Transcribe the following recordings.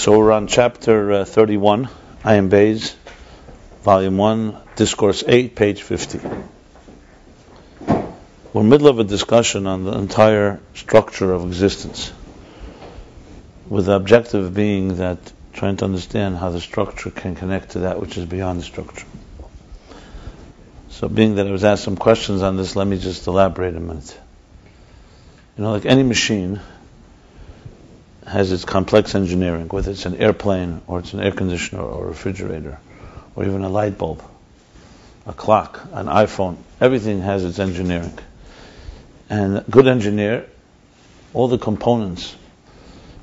So we're on chapter 31, Ayin Beis, volume 1, Discourse 8, page 50. We're in the middle of a discussion on the entire structure of existence, with the objective being that trying to understand how the structure can connect to that which is beyond the structure. So being that I was asked some questions on this, let me just elaborate a minute. Like any machine has its complex engineering, whether it's an airplane or it's an air conditioner or a refrigerator or even a light bulb, a clock, an iPhone. Everything has its engineering. And a good engineer, all the components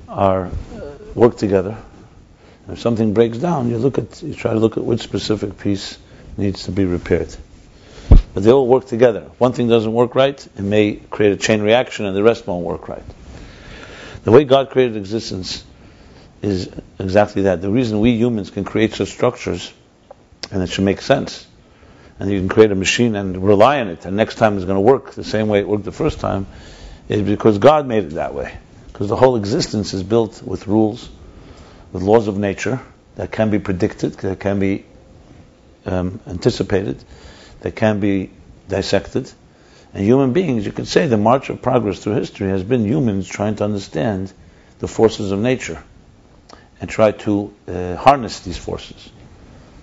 work together. If something breaks down, you try to look at which specific piece needs to be repaired. But they all work together. One thing doesn't work right, it may create a chain reaction and the rest won't work right. The way God created existence is exactly that. The reason we humans can create such structures, and it should make sense, and you can create a machine and rely on it, and next time it's going to work the same way it worked the first time, is because God made it that way. Because the whole existence is built with rules, with laws of nature that can be predicted, that can be anticipated, that can be dissected. And human beings, you could say the march of progress through history has been humans trying to understand the forces of nature and try to harness these forces.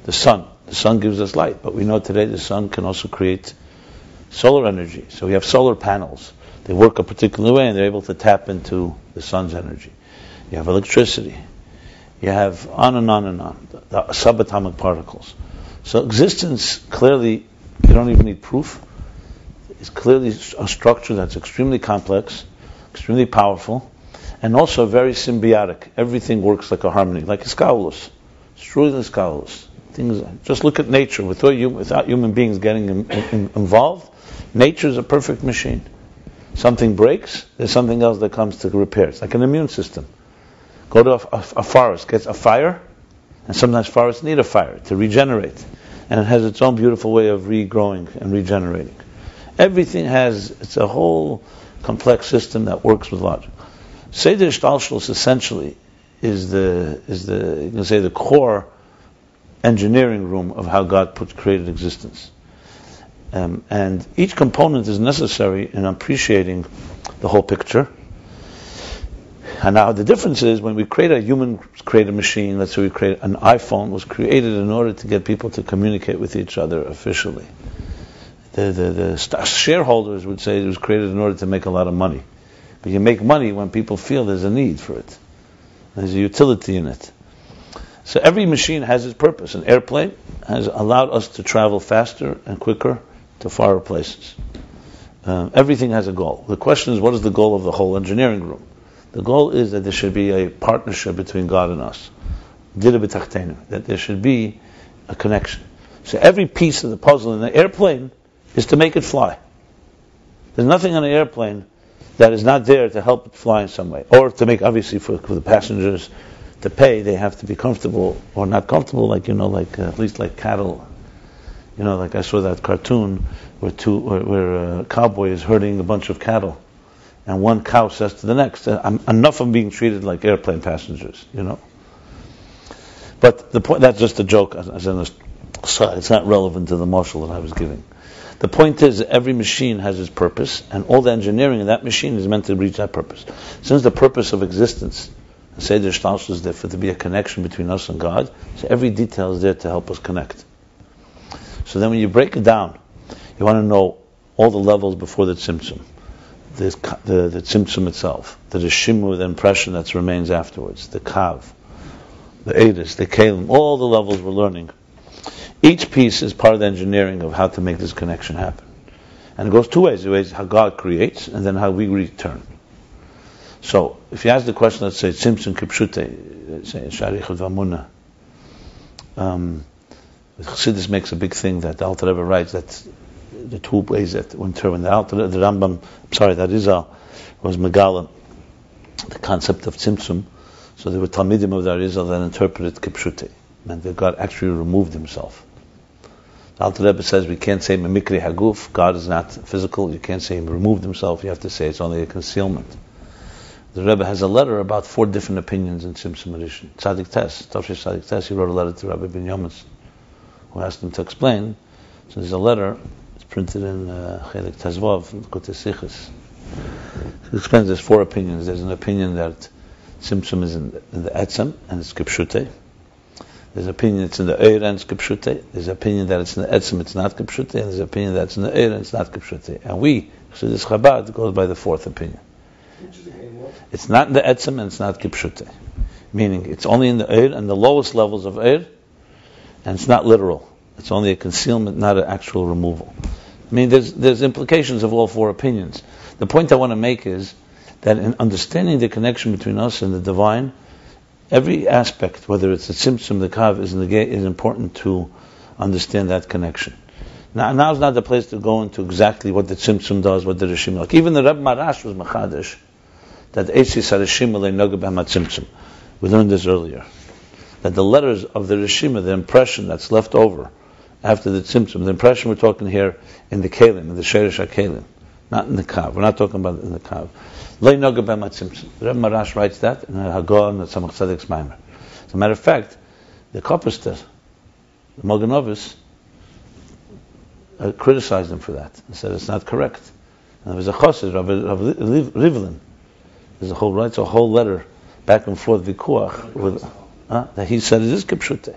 The sun gives us light, but we know today the sun can also create solar energy. So we have solar panels. They work a particular way and they're able to tap into the sun's energy. You have electricity. You have on and on and on, the subatomic particles. So existence, clearly, you don't even need proof. It's clearly a structure that's extremely complex, extremely powerful, and also very symbiotic. Everything works like a harmony, like a skawulus. It's truly the skawulus. Just look at nature. Without human beings getting involved, nature is a perfect machine. Something breaks, there's something else that comes to repair. It's like an immune system. Go to a forest, gets a fire, and sometimes forests need a fire to regenerate. And it has its own beautiful way of regrowing and regenerating. Everything it's a whole complex system that works with logic. Seder Shtalshlus essentially is you can say the core engineering room of how God created existence. And each component is necessary in appreciating the whole picture. And now the difference is when we create a machine, let's say we create an iPhone, was created in order to get people to communicate with each other officially. The shareholders would say it was created in order to make a lot of money. But you make money when people feel there's a need for it. There's a utility in it. So every machine has its purpose. An airplane has allowed us to travel faster and quicker to farther places. Everything has a goal. The question is, what is the goal of the whole engineering room? The goal is that there should be a partnership between God and us. That there should be a connection. So every piece of the puzzle in the airplane is to make it fly. There's nothing on an airplane that is not there to help it fly in some way. Or to make, obviously, for the passengers to pay, they have to be comfortable or not comfortable, at least like cattle. Like I saw that cartoon where a cowboy is herding a bunch of cattle. And one cow says to the next, enough of being treated like airplane passengers, But the point, that's just a joke, as an aside. It's not relevant to the marshal that I was giving. The point is that every machine has its purpose, and all the engineering in that machine is meant to reach that purpose. Since the purpose of existence, Seder Shtalshlus is there to be a connection between us and God, so every detail is there to help us connect. So then when you break it down, you want to know all the levels before the tzimtzum. The tzimtzum itself, the shimu, the impression that remains afterwards, the kav, the edis, the kalim, all the levels we're learning. Each piece is part of the engineering of how to make this connection happen. And it goes two ways. The ways how God creates and then how we return. So, if you ask the question, let's say, tzimtzum kipshute, say, sharichot v'amuna, Chassidus makes a big thing that the Alter Rebbe writes that the two ways that that Arizal was Megala, the concept of tzimtzum. So there were Talmidim of the Arizal that interpreted kipshute, meant that God actually removed himself. The Alter Rebbe says we can't say memikri haguf, God is not physical. You can't say he removed himself. You have to say it's only a concealment. The Rebbe has a letter about 4 different opinions in Tzimtzum Rishon. Tzadik Tes, Tavshei Tzadik Tes, he wrote a letter to Rabbi Ben Yomis, who asked him to explain. So there's a letter, it's printed in Chelik Tezvav, Kote Sichos. He explains there's 4 opinions. There's an opinion that Tzimtzum is in the Etzem, and it's Kipshute. There's an opinion it's in the Eir and it's Kipshute. There's an opinion that it's in the Etzem, it's not Kipshute. And there's an opinion that it's in the Eir and it's not Kipshute. And we, so this Chabad, goes by the 4th opinion. It's not in the Etzem and it's not Kipshute. Meaning, it's only in the Eir and the lowest levels of Eir, and it's not literal. It's only a concealment, not an actual removal. I mean, there's implications of all 4 opinions. The point I want to make is that in understanding the connection between us and the divine, every aspect, whether it's the symptom, the kav, is important to understand that connection. Now is not the place to go into exactly what the symptom does, what the rishim like. Even the Rebbe Marash was machadish that Eisis HaRishim Alei Nogah B'Hamat Tzimtzum. We learned this earlier. That the letters of the Rishima, the impression that's left over after the Tzimtzum, the impression we're talking here in the Kelim, in the Sheresh HaKelim, not in the Kav. We're not talking about in the Kav. Lei Nogah B'Hamat Tzimtzum. The Rebbe Marash writes that in Hagah and the Tzemach Tzedek's Maimer. As a matter of fact, the Kopister, the Moganovis, criticized him for that and said it's not correct. And there was a chassid, Rabbi Rivlin. There's a whole letter back and forth vikuach with that he said it is kipshute.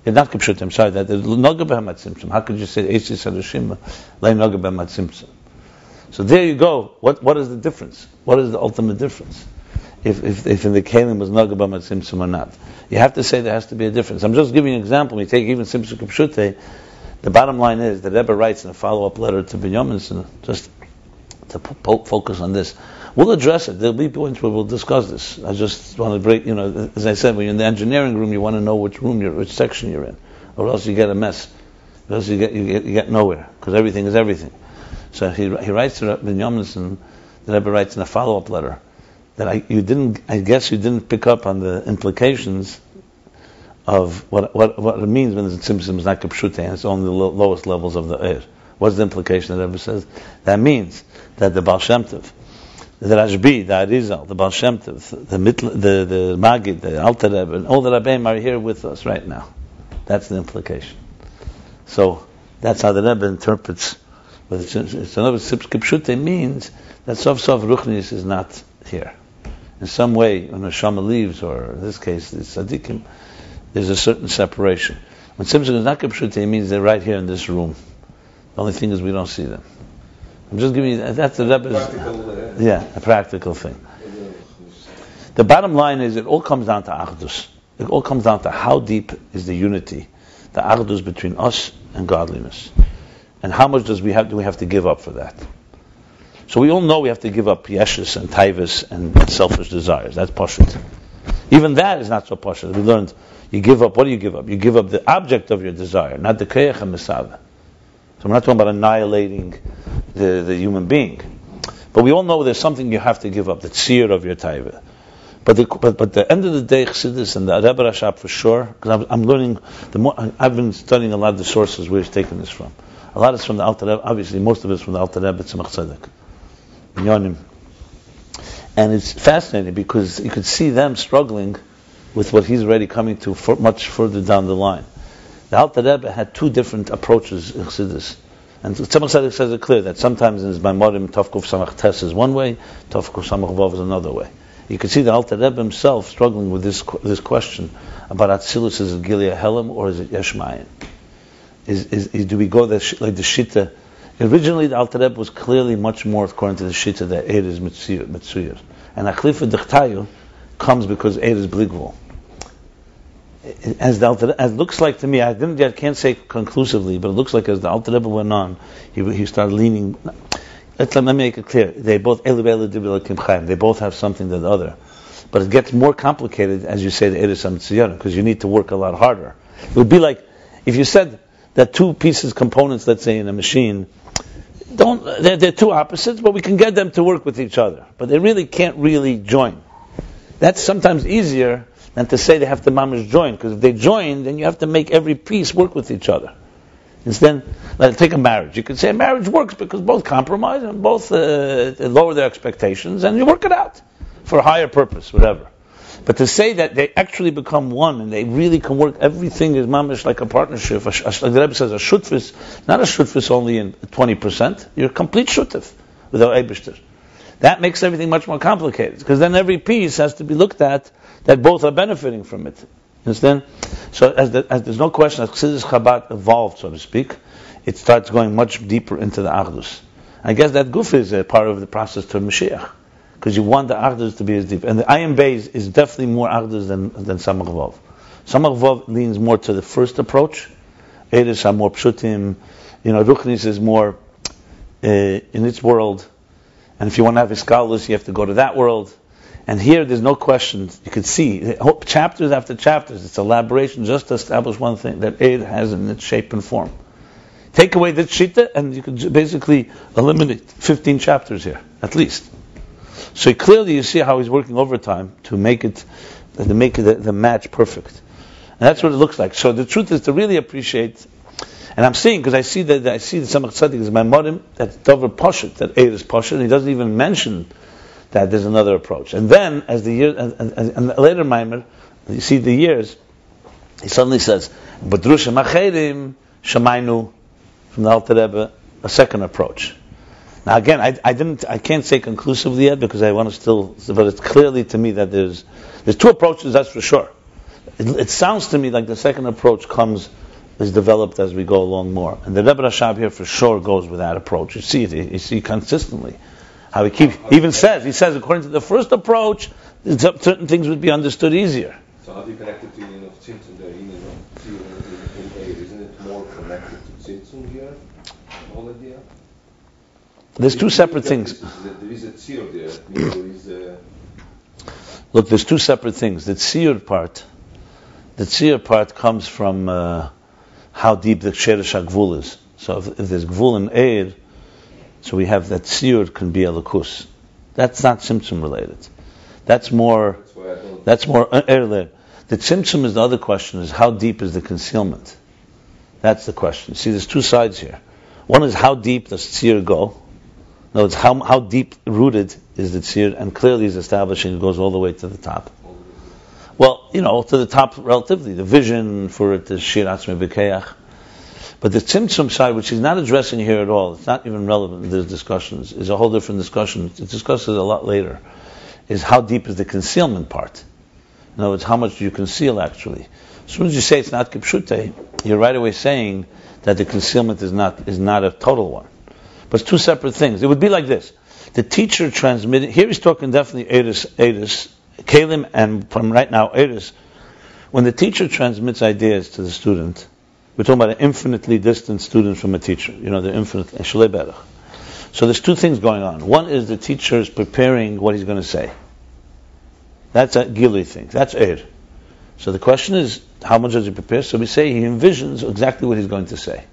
It's not kipshute. I'm sorry. That nogah b'hamat symptom. How could you say eisis harushim lay nogah b'hamat symptom? So there you go. What is the difference? What is the ultimate difference? If in the kelim was nogah b'hamat symptom or not? You have to say there has to be a difference. I'm just giving you an example. You take even symptom kipshute. The bottom line is the Rebbe writes in a follow-up letter to Ben Yomis, just to focus on this. We'll address it. There'll be points where we'll discuss this. I just want to break, as I said, when you're in the engineering room, you want to know which section you're in, or else you get a mess. Or else you get nowhere, because everything is everything. So he writes to Ben Yomis, and the Rebbe writes in a follow-up letter that I guess you didn't pick up on the implications of what it means when the symptom is not kipshute and it's only the lowest levels of the air. What's the implication that Rebbe says? That means that the Baal Shem Tov, the Rashbi, the Arizal, the Baal Shem Tov, the Magid, the Alter Rebbe, and all the Rabbeim are here with us right now. That's the implication. So that's how the Rebbe interprets. But it's another kipshute means that Sof Ruchnis is not here. In some way, when Neshama leaves, or in this case, the Tzadikim, there's a certain separation. When Simpson is not kipshute, it means they're right here in this room. The only thing is we don't see them. I'm just giving you that's the Rebbe's a practical thing. The bottom line is it all comes down to achdus. It all comes down to how deep is the unity, the achdus between us and godliness, and how much do we have to give up for that. So we all know we have to give up yeshus and taivas and selfish desires. That's pashut. Even that is not so pashut. We learned. You give up, what do you give up? You give up the object of your desire, not the keich and misava. So we're not talking about annihilating the human being. But we all know there's something you have to give up, the tzir of your taiva. But the end of the day, Chassidus and the Rebbe Rashab for sure, because I'm learning, I've been studying a lot of the sources where he's taken this from. A lot is from the Alter Rebbe, obviously most of it's from the Alter Rebbe, Tzemach Tzedek, Yonim. And it's fascinating because you could see them struggling with what he's already coming to much further down the line. The Alter Rebbe had 2 different approaches in Chassidus. And Tzemach Tzedek says it clear that sometimes in his Maimorim, Tavkuf Samach Tes is one way, Tavkuf Samach Vav is another way. You can see the Alter Rebbe himself struggling with this question about Atzilus, is it Gilead Helam or is it Yesh Mayin? Do we go like the Shita? Originally the Alter Rebbe was clearly much more according to the Shita that Eir is Mitzuyir. And Achlifa Dechtayu comes because Eir is Bligvul. As looks like to me, I can't say conclusively, but it looks like as the Alter Rebbe went on, he started leaning. Let me make it clear. They both have something than the other, but it gets more complicated as you say the Eres HaMitzuyah, because you need to work a lot harder. It would be like if you said that 2 pieces, components, let's say in a machine, they're 2 opposites, but we can get them to work with each other, but they really can't really join. That's sometimes easier than to say they have to mamish join, because if they join, then you have to make every piece work with each other. Instead, like take a marriage. You could say a marriage works because both compromise and both lower their expectations, and you work it out. for a higher purpose, whatever. But to say that they actually become one and they really can work, everything is mamish like a partnership. Like the Rebbe says, a shutfis, not a shutfis only in 20%, you're a complete shutf without Eibishter. That makes everything much more complicated, because then every piece has to be looked at that both are benefiting from it. Understand? So as there's no question, as Chassidus Chabad evolved, so to speak, it starts going much deeper into the Achdus. I guess that guf is a part of the process to Mashiach, because you want the Achdus to be as deep. And the Ayin Beis is definitely more Achdus than Samach Vav. Samach Vav leans more to the first approach. Eres are more pshutim. Ruchnis is more in its world. And if you want to have Iskalus, you have to go to that world. And here, there's no question. You can see, chapters after chapters, it's elaboration just to establish one thing, that Eid has in its shape and form. Take away this shita, and you can basically eliminate 15 chapters here, at least. So clearly you see how he's working overtime to make the match perfect. And that's what it looks like. So the truth is to really appreciate, and I'm seeing, because I see the Samach Tzaddik is my modim, that Dover Poshet, that Eid is Poshet, and he doesn't even mention that there's another approach. And then, as the years, and later Maimer, you see the years, he suddenly says, Badrusha Macherim Shemainu, from the Alter Rebbe, a second approach. Now again, I can't say conclusively yet, because I want to still, but it's clearly to me that there's two approaches, that's for sure. It sounds to me like the second approach is developed as we go along more. And the Rebbe Rashab here for sure goes with that approach. You see it, you see consistently. How he says, according to the first approach, certain things would be understood easier. So how do you connect it to symptom there? Isn't it more connected to symptom here? Whole idea? There's two separate things. There is a tzir there. There is a... Look, there's two separate things. The tzir part comes from how deep the sheresh hagvul is. So if there's gvul and eir, so we have that tzir can be a lakus. That's not symptom related. That's more earlier. The symptom is the other question, is how deep is the concealment? That's the question. See, there's two sides here. One is how deep does tzir go? No, it's how deep rooted is the tzir, and clearly he's establishing it goes all the way to the top. Well, to the top relatively. The vision for it is shir atzmei b'keach. But the symptom side, which he's not addressing here at all, it's not even relevant in these discussions, is a whole different discussion. It discusses a lot later, is how deep is the concealment part. In other words, how much do you conceal actually? As soon as you say it's not kipshute, you're right away saying that the concealment is not a total one. But it's two separate things. It would be like this. The teacher transmitted, here he's talking definitely Eris, Kalim, and from right now Eris. When the teacher transmits ideas to the student, we're talking about an infinitely distant student from a teacher. The infinite, Shalei Berach. So there's two things going on. One is the teacher is preparing what he's going to say. That's a Gili thing. That's Eir. So the question is, how much does he prepare? So we say he envisions exactly what he's going to say.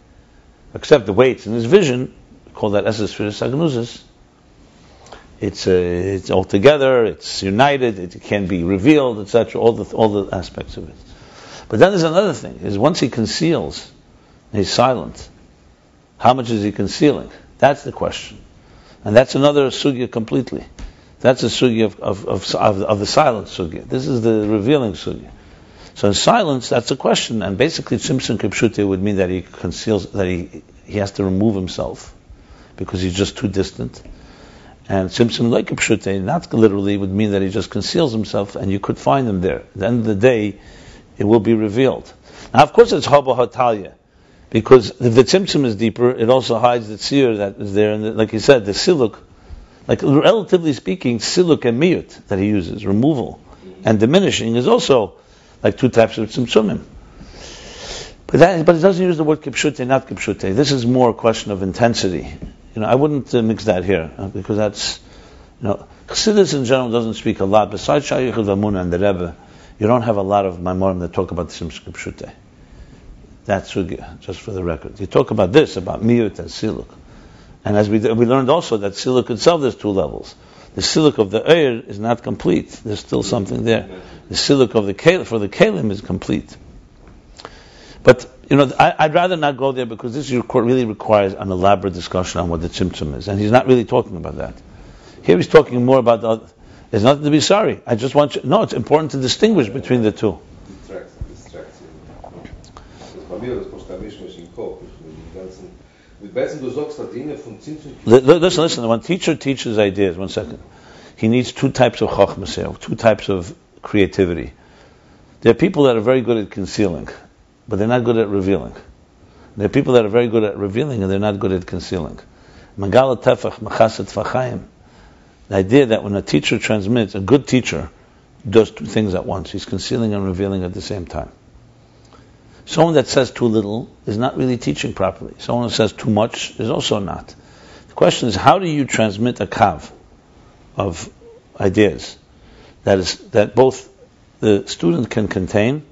Except the way it's in his vision, we call that Eses Firis Agnuzis. It's all together, it's united, it can be revealed, etc., all the aspects of it. But then there's another thing, is once he conceals, he's silent. How much is he concealing? That's the question. And that's another sugya completely. That's a sugya of the silent sugya. This is the revealing sugya. So in silence, that's a question. And basically, Tzimtzum Kipshute would mean that he conceals, that he has to remove himself, because he's just too distant. And Tzimtzum Lo Kipshute, not literally, would mean that he just conceals himself, and you could find him there. At the end of the day, it will be revealed. Now, of course, it's Haba Hatalia, because if the Tzimtzum is deeper, it also hides the tzir that is there. And like he said, the siluk, like relatively speaking, siluk and miyut that he uses, removal and diminishing, is also like two types of tzimtzumim. But it doesn't use the word kipshute, not kipshute. This is more a question of intensity. I wouldn't mix that here, because that's, Chassidus in general doesn't speak a lot. Besides Shayach Vamuna and the Rebbe, you don't have a lot of Maimorim that talk about the Tzimtzum Kipshute. That's just for the record. You talk about this, about miyut and siluk. And as we learned also that siluk itself, there's two levels. The siluk of the eir is not complete. There's still something there. The siluk of the kelim, for the kelim, is complete. But, I'd rather not go there, because this really requires an elaborate discussion on what the tzimtzum is. And he's not really talking about that. Here he's talking more about Distracts. nothing to be sorry. I just want you. No, it's important to distinguish between the two. Distracts. Bei mir das kostet Mishne in Kopf, die ganzen. Mit besten du sagst da Dinge von Zinsen. Listen. When teacher teaches ideas, 1 second, he needs 2 types of chachmas here, 2 types of creativity. There are people that are very good at concealing, but they're not good at revealing. There are people that are very good at revealing, and they're not good at concealing. Magala tefach machasat fachayim. The idea that when a teacher transmits, a good teacher does 2 things at once. He's concealing and revealing at the same time. Someone that says too little is not really teaching properly. Someone that says too much is also not. The question is, how do you transmit a kav of ideas that both the student can contain,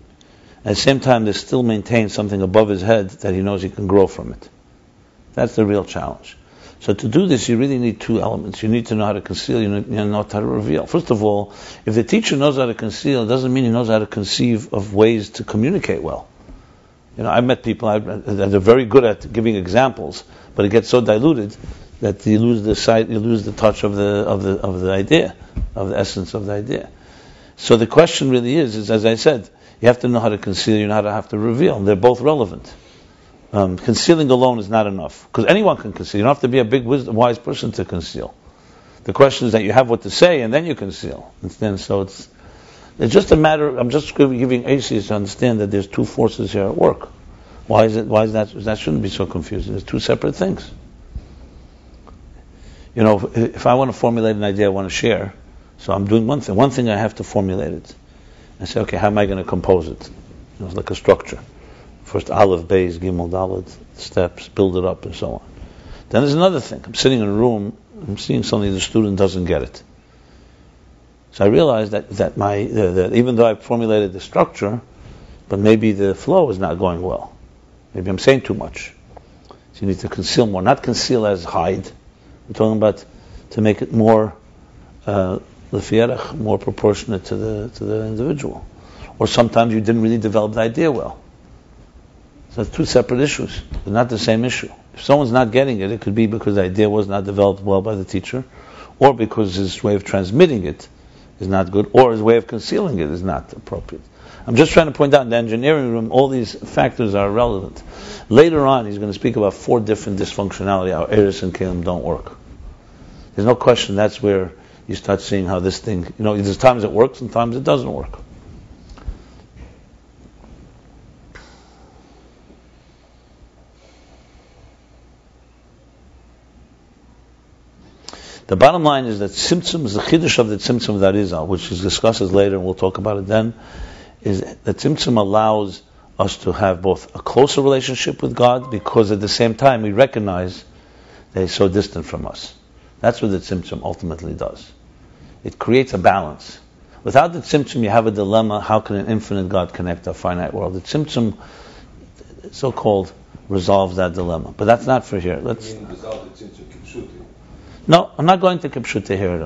at the same time they still maintain something above his head that he knows he can grow from it? That's the real challenge. So to do this, you really need 2 elements. You need to know how to conceal, you need to know how to reveal. First of all, if the teacher knows how to conceal, it doesn't mean he knows how to conceive of ways to communicate well. I've met people that are very good at giving examples, but it gets so diluted that you lose the sight, you lose the touch of the idea, of the essence of the idea. So the question really is as I said, you have to know how to conceal, you know how to have to reveal. They're both relevant. Concealing alone is not enough, because anyone can conceal. You don't have to be a big wise person to conceal. The question is that you have what to say and then you conceal. So it's just a matter. I'm just giving ACs to understand that there's 2 forces here at work. Why is that? That shouldn't be so confusing. There's 2 separate things. If I want to formulate an idea I want to share, so I'm doing one thing. One thing I have to formulate it. I say, okay, how am I going to compose it? It's like a structure. First, Aleph, Beis, Gimel, Dalet, steps, build it up, and so on. Then there's another thing. I'm sitting in a room. I'm seeing something the student doesn't get it. So I realized that even though I formulated the structure, but maybe the flow is not going well. Maybe I'm saying too much. So you need to conceal more. Not conceal as hide. I'm talking about to make it more more proportionate to the individual. Or sometimes you didn't really develop the idea well. So it's 2 separate issues. They're not the same issue. If someone's not getting it, it could be because the idea was not developed well by the teacher, or because his way of transmitting it is not good, or his way of concealing it is not appropriate. I'm just trying to point out in the engineering room, all these factors are relevant. Later on, he's going to speak about 4 different dysfunctionality, how Eris and Kalim don't work. There's no question that's where you start seeing how this thing, there's times it works and times it doesn't work. The bottom line is that symptom is the chiddush of the symptom that is, which is discussed later, and we'll talk about it then, is that symptom allows us to have both a closer relationship with God, because at the same time we recognize that He's so distant from us. That's what the symptom ultimately does. It creates a balance. Without the symptom, you have a dilemma: how can an infinite God connect a finite world? The symptom, so-called, resolves that dilemma. But that's not for here. No, I'm not going to Kipshute here.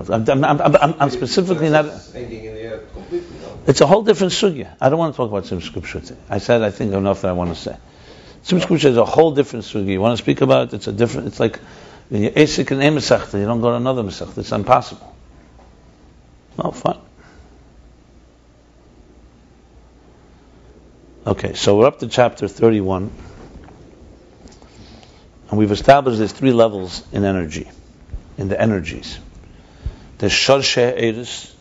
I'm specifically not. It's a whole different sugya. I don't want to talk about Sim Kipshute. I said I think enough that I want to say. Sim Kipshute is a whole different sugya. You want to speak about it? It's like when you're Asik and Mesachta, you don't go to another Mesachta. It's impossible. No, fine. Okay, so we're up to chapter 31, and we've established there's 3 levels in energy. In the energies. The Shorshe Eris,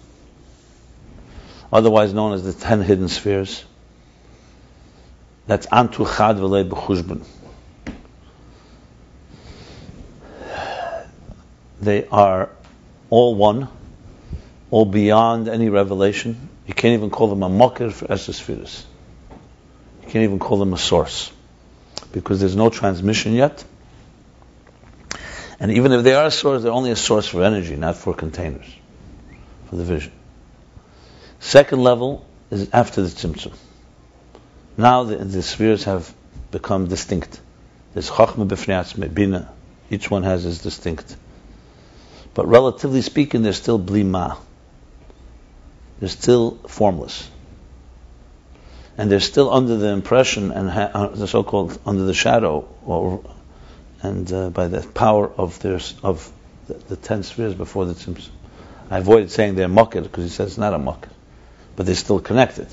otherwise known as the 10 hidden spheres. That's Antu Chad V'lei B'chushbon. They are all one, all beyond any revelation. You can't even call them a mocker for Esespheres. You can't even call them a source, because there's no transmission yet. And even if they are a source, they're only a source for energy, not for containers, for the vision. Second level is after the tzimtzum. Now the spheres have become distinct. There's Chachma B'fnei Atzmei, Bina. Each one has its distinct. But relatively speaking, they're still blima. They're still formless. And they're still under the impression and the so-called under the shadow by the power of the 10 spheres before the tzimtzum. I avoided saying they're mukked because he says it's not a mukked, but they're still connected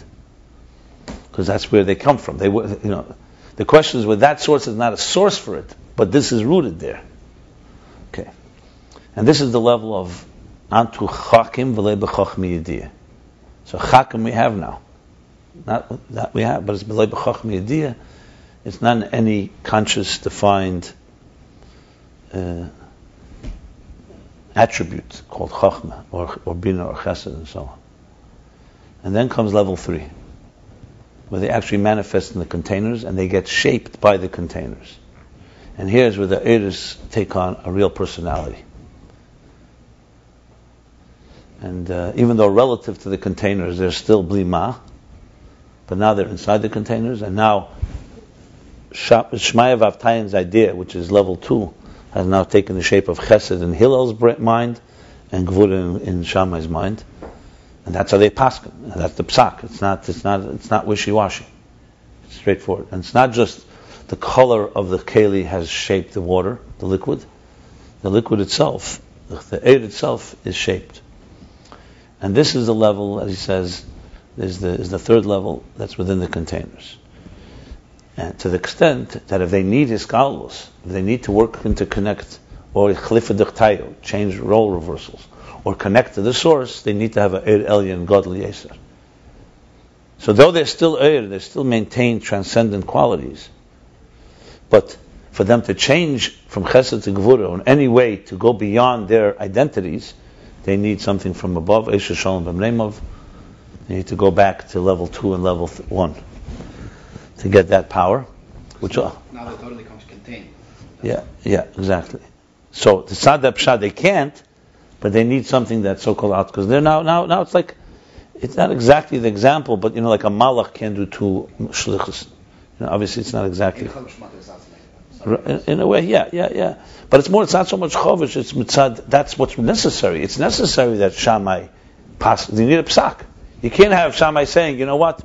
because that's where they come from. They, the question is, with that source is not a source for it, but this is rooted there. Okay, and this is the level of antu chakim v'le b'chachmi yediyah. So chakim we have now, not that we have, but it's v'le b'chachmi yediyah. It's not any conscious defined attribute called chachma or bina or chesed and so on. And then comes level 3, where they actually manifest in the containers and they get shaped by the containers. And here's where the Eidos take on a real personality. And even though relative to the containers they're still blima, but now they're inside the containers, and now Shmaya Vavtayin's idea, which is level 2, has now taken the shape of Chesed in Hillel's mind and Gvura in Shammai's mind, and that's how they paskin. That's the psak. It's not wishy-washy. It's straightforward, and it's not just the color of the keli has shaped the water, the liquid. The liquid itself, the air itself, is shaped, and this is the level, as he says, is the third level that's within the containers. And to the extent that if they need hiskalus, if they need to work to connect, or change role reversals, or connect to the source, they need to have an Eir Elyon Godly Yeser. So though they're still Eir, they still maintain transcendent qualities. But for them to change from Chesed to Gvura in any way to go beyond their identities, they need something from above. Eisha Shalom B'Mneimov. They need to go back to level 2 and level 1 to get that power. Which now that totally comes contained. Yeah, exactly. So the Sadeh Pshad they can't, but they need something that's so-called out, because they're now it's like, it's not exactly the example, but like a malach can do 2 shlichus. Obviously it's not exactly. In a way, yeah. But it's more, it's not so much chovish, it's mitzad, that's what's necessary. It's necessary that Shammai pass, you need a psak. You can't have Shammai saying, you know what,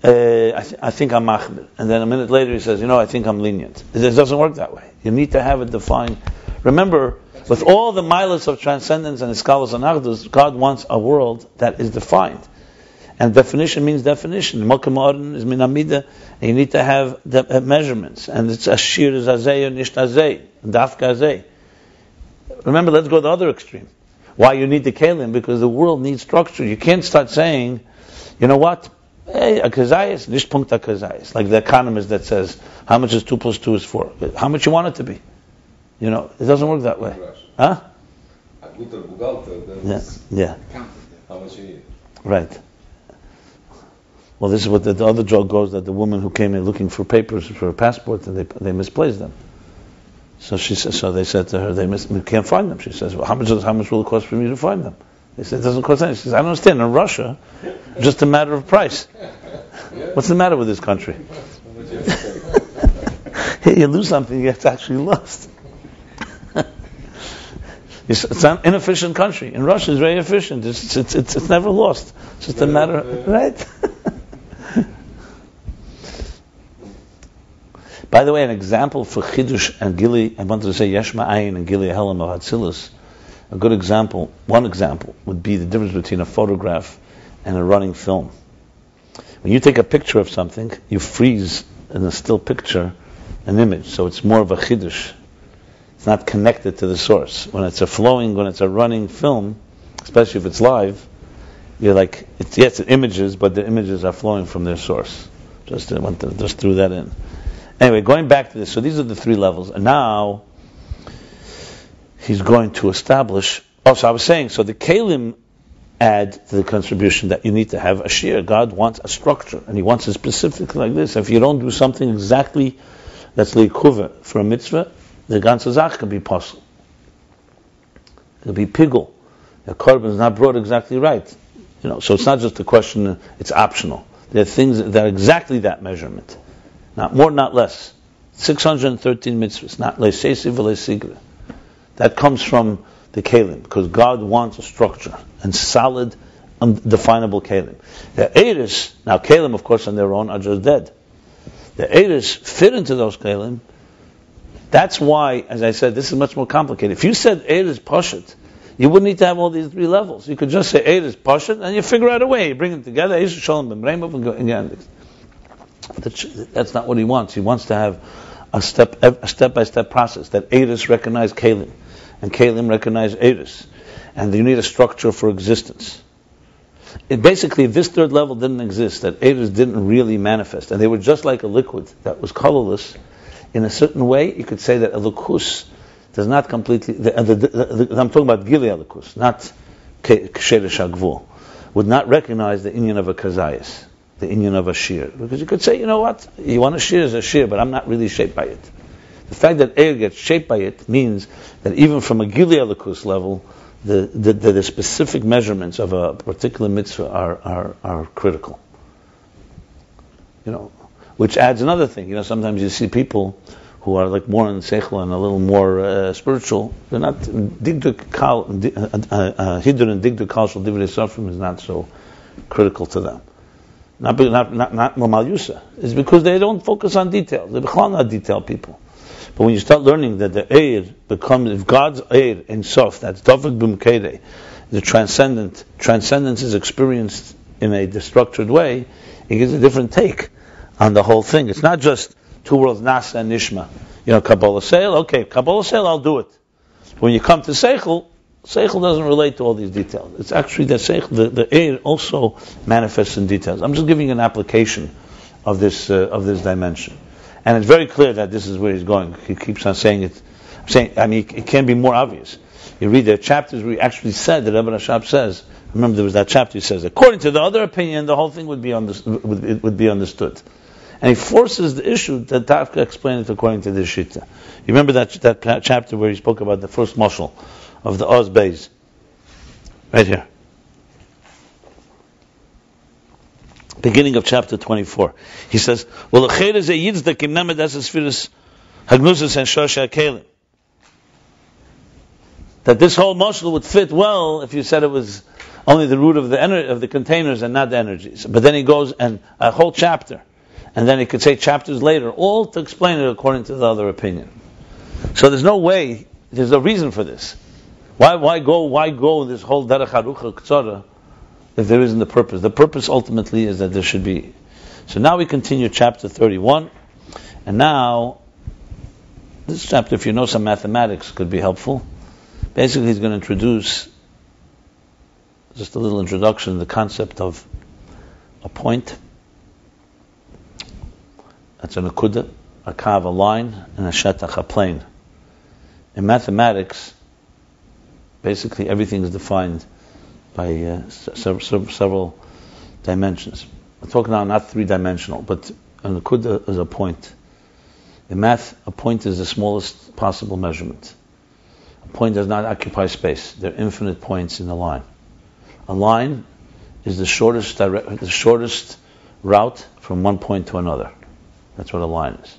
I think I'm machmir, and then a minute later he says, I think I'm lenient. It doesn't work that way. You need to have it defined. Remember, with all the milas of transcendence and iskalos and achdus, God wants a world that is defined. And definition means definition. Mokem Oren is min amida, and you need to have the measurements. And it's ashir zazeh or nisht azeh, dafka azeh. Remember, let's go to the other extreme. Why you need the kelim? Because the world needs structure. You can't start saying, you know what? Hey, a kazayas, nish punkt a kazayas. Like the economist that says, how much is 2 plus 2 is 4? How much you want it to be? It doesn't work that way. Huh? Yeah. How much you need? Right. Well, this is what the other joke goes, that the woman who came in looking for papers for a passport, and they misplaced them. So they said to her, we can't find them. She says, well, how much will it cost for me to find them? They said, it doesn't cost anything. She says, I don't understand. In Russia, just a matter of price. What's the matter with this country? You lose something, it's actually lost. It's an inefficient country. In Russia, it's very efficient. It's never lost. It's just a matter, right? By the way, an example for Chidush and Gili, I wanted to say Yeshma Ayin and Gili Helam of Hatzilus. A good example, one example, would be the difference between a photograph and a running film. When you take a picture of something, you freeze in a still picture an image, so it's more of a Chidush. It's not connected to the source. When it's a running film, especially if it's live, you're like, it's images, but the images are flowing from their source. Just threw that in. Anyway, going back to this, so these are the 3 levels, and now he's going to establish. So I was saying, so the Kalim add to the contribution that you need to have a shir. God wants a structure, and He wants it specifically like this. If you don't do something exactly that's leikuva for a mitzvah, the ganze zach can be possible. It can be pigul. The korban is not brought exactly right. So it's not just a question, it's optional. There are things that are exactly that measurement. Not more, not less. 613 mitzvahs, not leisesi v'leisigra. That comes from the kelim, because God wants a structure and solid, undefinable kelim. The Eidos, now kelim, of course, on their own are just dead. The Eidos fit into those kelim. That's why, as I said, this is much more complicated. If you said Eidos Pashut, You wouldn't need to have all these three levels. You could just say Eir is Pashut, and you figure out a way. You bring them together. Eir Shalom B'Mreimov and go again. That's not what he wants. He wants to have a step-by-step process. That Eiris recognize Kalim, and Kalim recognize Eiris, and you need a structure for existence. Basically, if this third level didn't exist, that Eiris didn't really manifest, and they were just like a liquid that was colorless, in a certain way, you could say that a lukus does not completely. I'm talking about Gilead lukus, not Ksheresh Agvul, would not recognize the inyan of a kazayas, the inyan of a shear, because you could say, you know what, you want a shear as a shear, but I'm not really shaped by it. The fact that air gets shaped by it means that even from a Gilead lukus level, the specific measurements of a particular mitzvah are critical. Which adds another thing. Sometimes you see people who are like more in seichel and a little more spiritual. They're not hidur and digdur kal shel divrei sofrim is not so critical to them. Not normal yusa. It's because they don't focus on details. They're not detailed people. But when you start learning that the Eir becomes, if God's Eir in Sof, that's Dovek B'Mkedei, the transcendence is experienced in a destructured way, it gives a different take on the whole thing. It's not just two worlds, Nasa and Nishma. Kabbalah Seil, okay, Kabbalah Seil, I'll do it. But when you come to Seichel doesn't relate to all these details. It's actually that Seichel, the Eir also manifests in details. I'm just giving you an application of this dimension. And it's very clear that this is where he's going. He keeps on saying it. It can't be more obvious. You read the chapters where he actually said, that Rebbe Rashab says, remember there was that chapter he says, according to the other opinion, the whole thing would be understood. And he forces the issue that Tafka explained it according to this Shita. You remember that chapter where he spoke about the first mashal of the Ayin Beis? Right here. Beginning of chapter 24. He says, well, that this whole mashal would fit well if you said it was only the root of the containers and not the energies. But then he goes and a whole chapter, and then he could say chapters later, all to explain it according to the other opinion. So there's no reason for this. Why go this whole derech harucha k'tzara if there isn't the purpose? The purpose ultimately is that there should be. So now we continue chapter 31, and now this chapter, if you know some mathematics, could be helpful. Basically, he's going to introduce just a little introduction to the concept of a point. That's a nekudah, a kav, a line, and a shetach, a plane. In mathematics, basically everything is defined by several dimensions. I'm talking now not three-dimensional, but a nekudah is a point. In math, a point is the smallest possible measurement. A point does not occupy space. There are infinite points in a line. A line is the shortest route from one point to another. That's what a line is.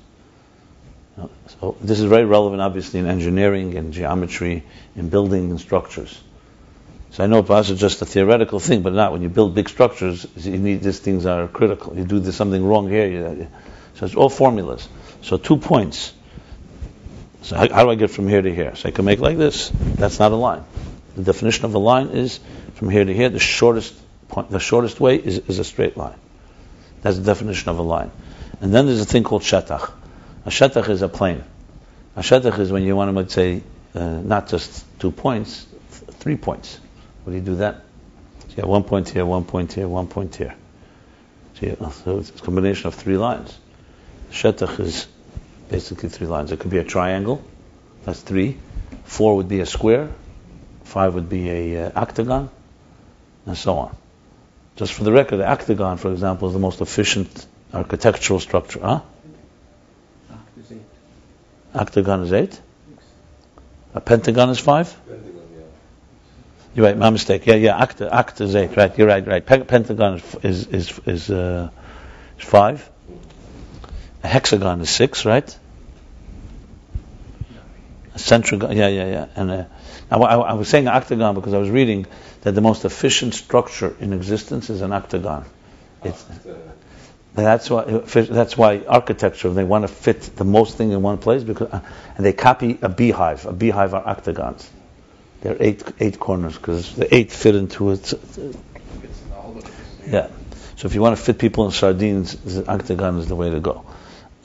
So this is very relevant, obviously, in engineering and geometry, in building and structures. So I know perhaps it's just a theoretical thing, but not when you build big structures. These things are critical. You do something wrong here, so it's all formulas. So 2 points. So how do I get from here to here? So I can make like this. That's not a line. The definition of a line is from here to here. The shortest way is a straight line. That's the definition of a line. And then there's a thing called shetach. A shetach is a plane. A shetach is when you want to, let's say, not just 2 points, 3 points. What do you do that? So you have 1 point here, 1 point here, 1 point here. So it's a combination of 3 lines. Shetach is basically 3 lines. It could be a triangle, that's 3. 4 would be a square. 5 would be a octagon, and so on. Just for the record, the octagon, for example, is the most efficient architectural structure. Huh? Octagon is 8. A pentagon is 5. Pentagon, yeah. You're right. My mistake. Yeah. Octa is 8. Right. You're right. Pentagon is 5. A hexagon is 6. Right. A centragon. Yeah. And I was saying octagon because I was reading that the most efficient structure in existence is an octagon. That's why architecture, they want to fit the most thing in one place, because and they copy a beehive. A beehive are octagons. There are eight corners because the 8 fit into it. Yeah. So if you want to fit people in sardines, the octagon is the way to go.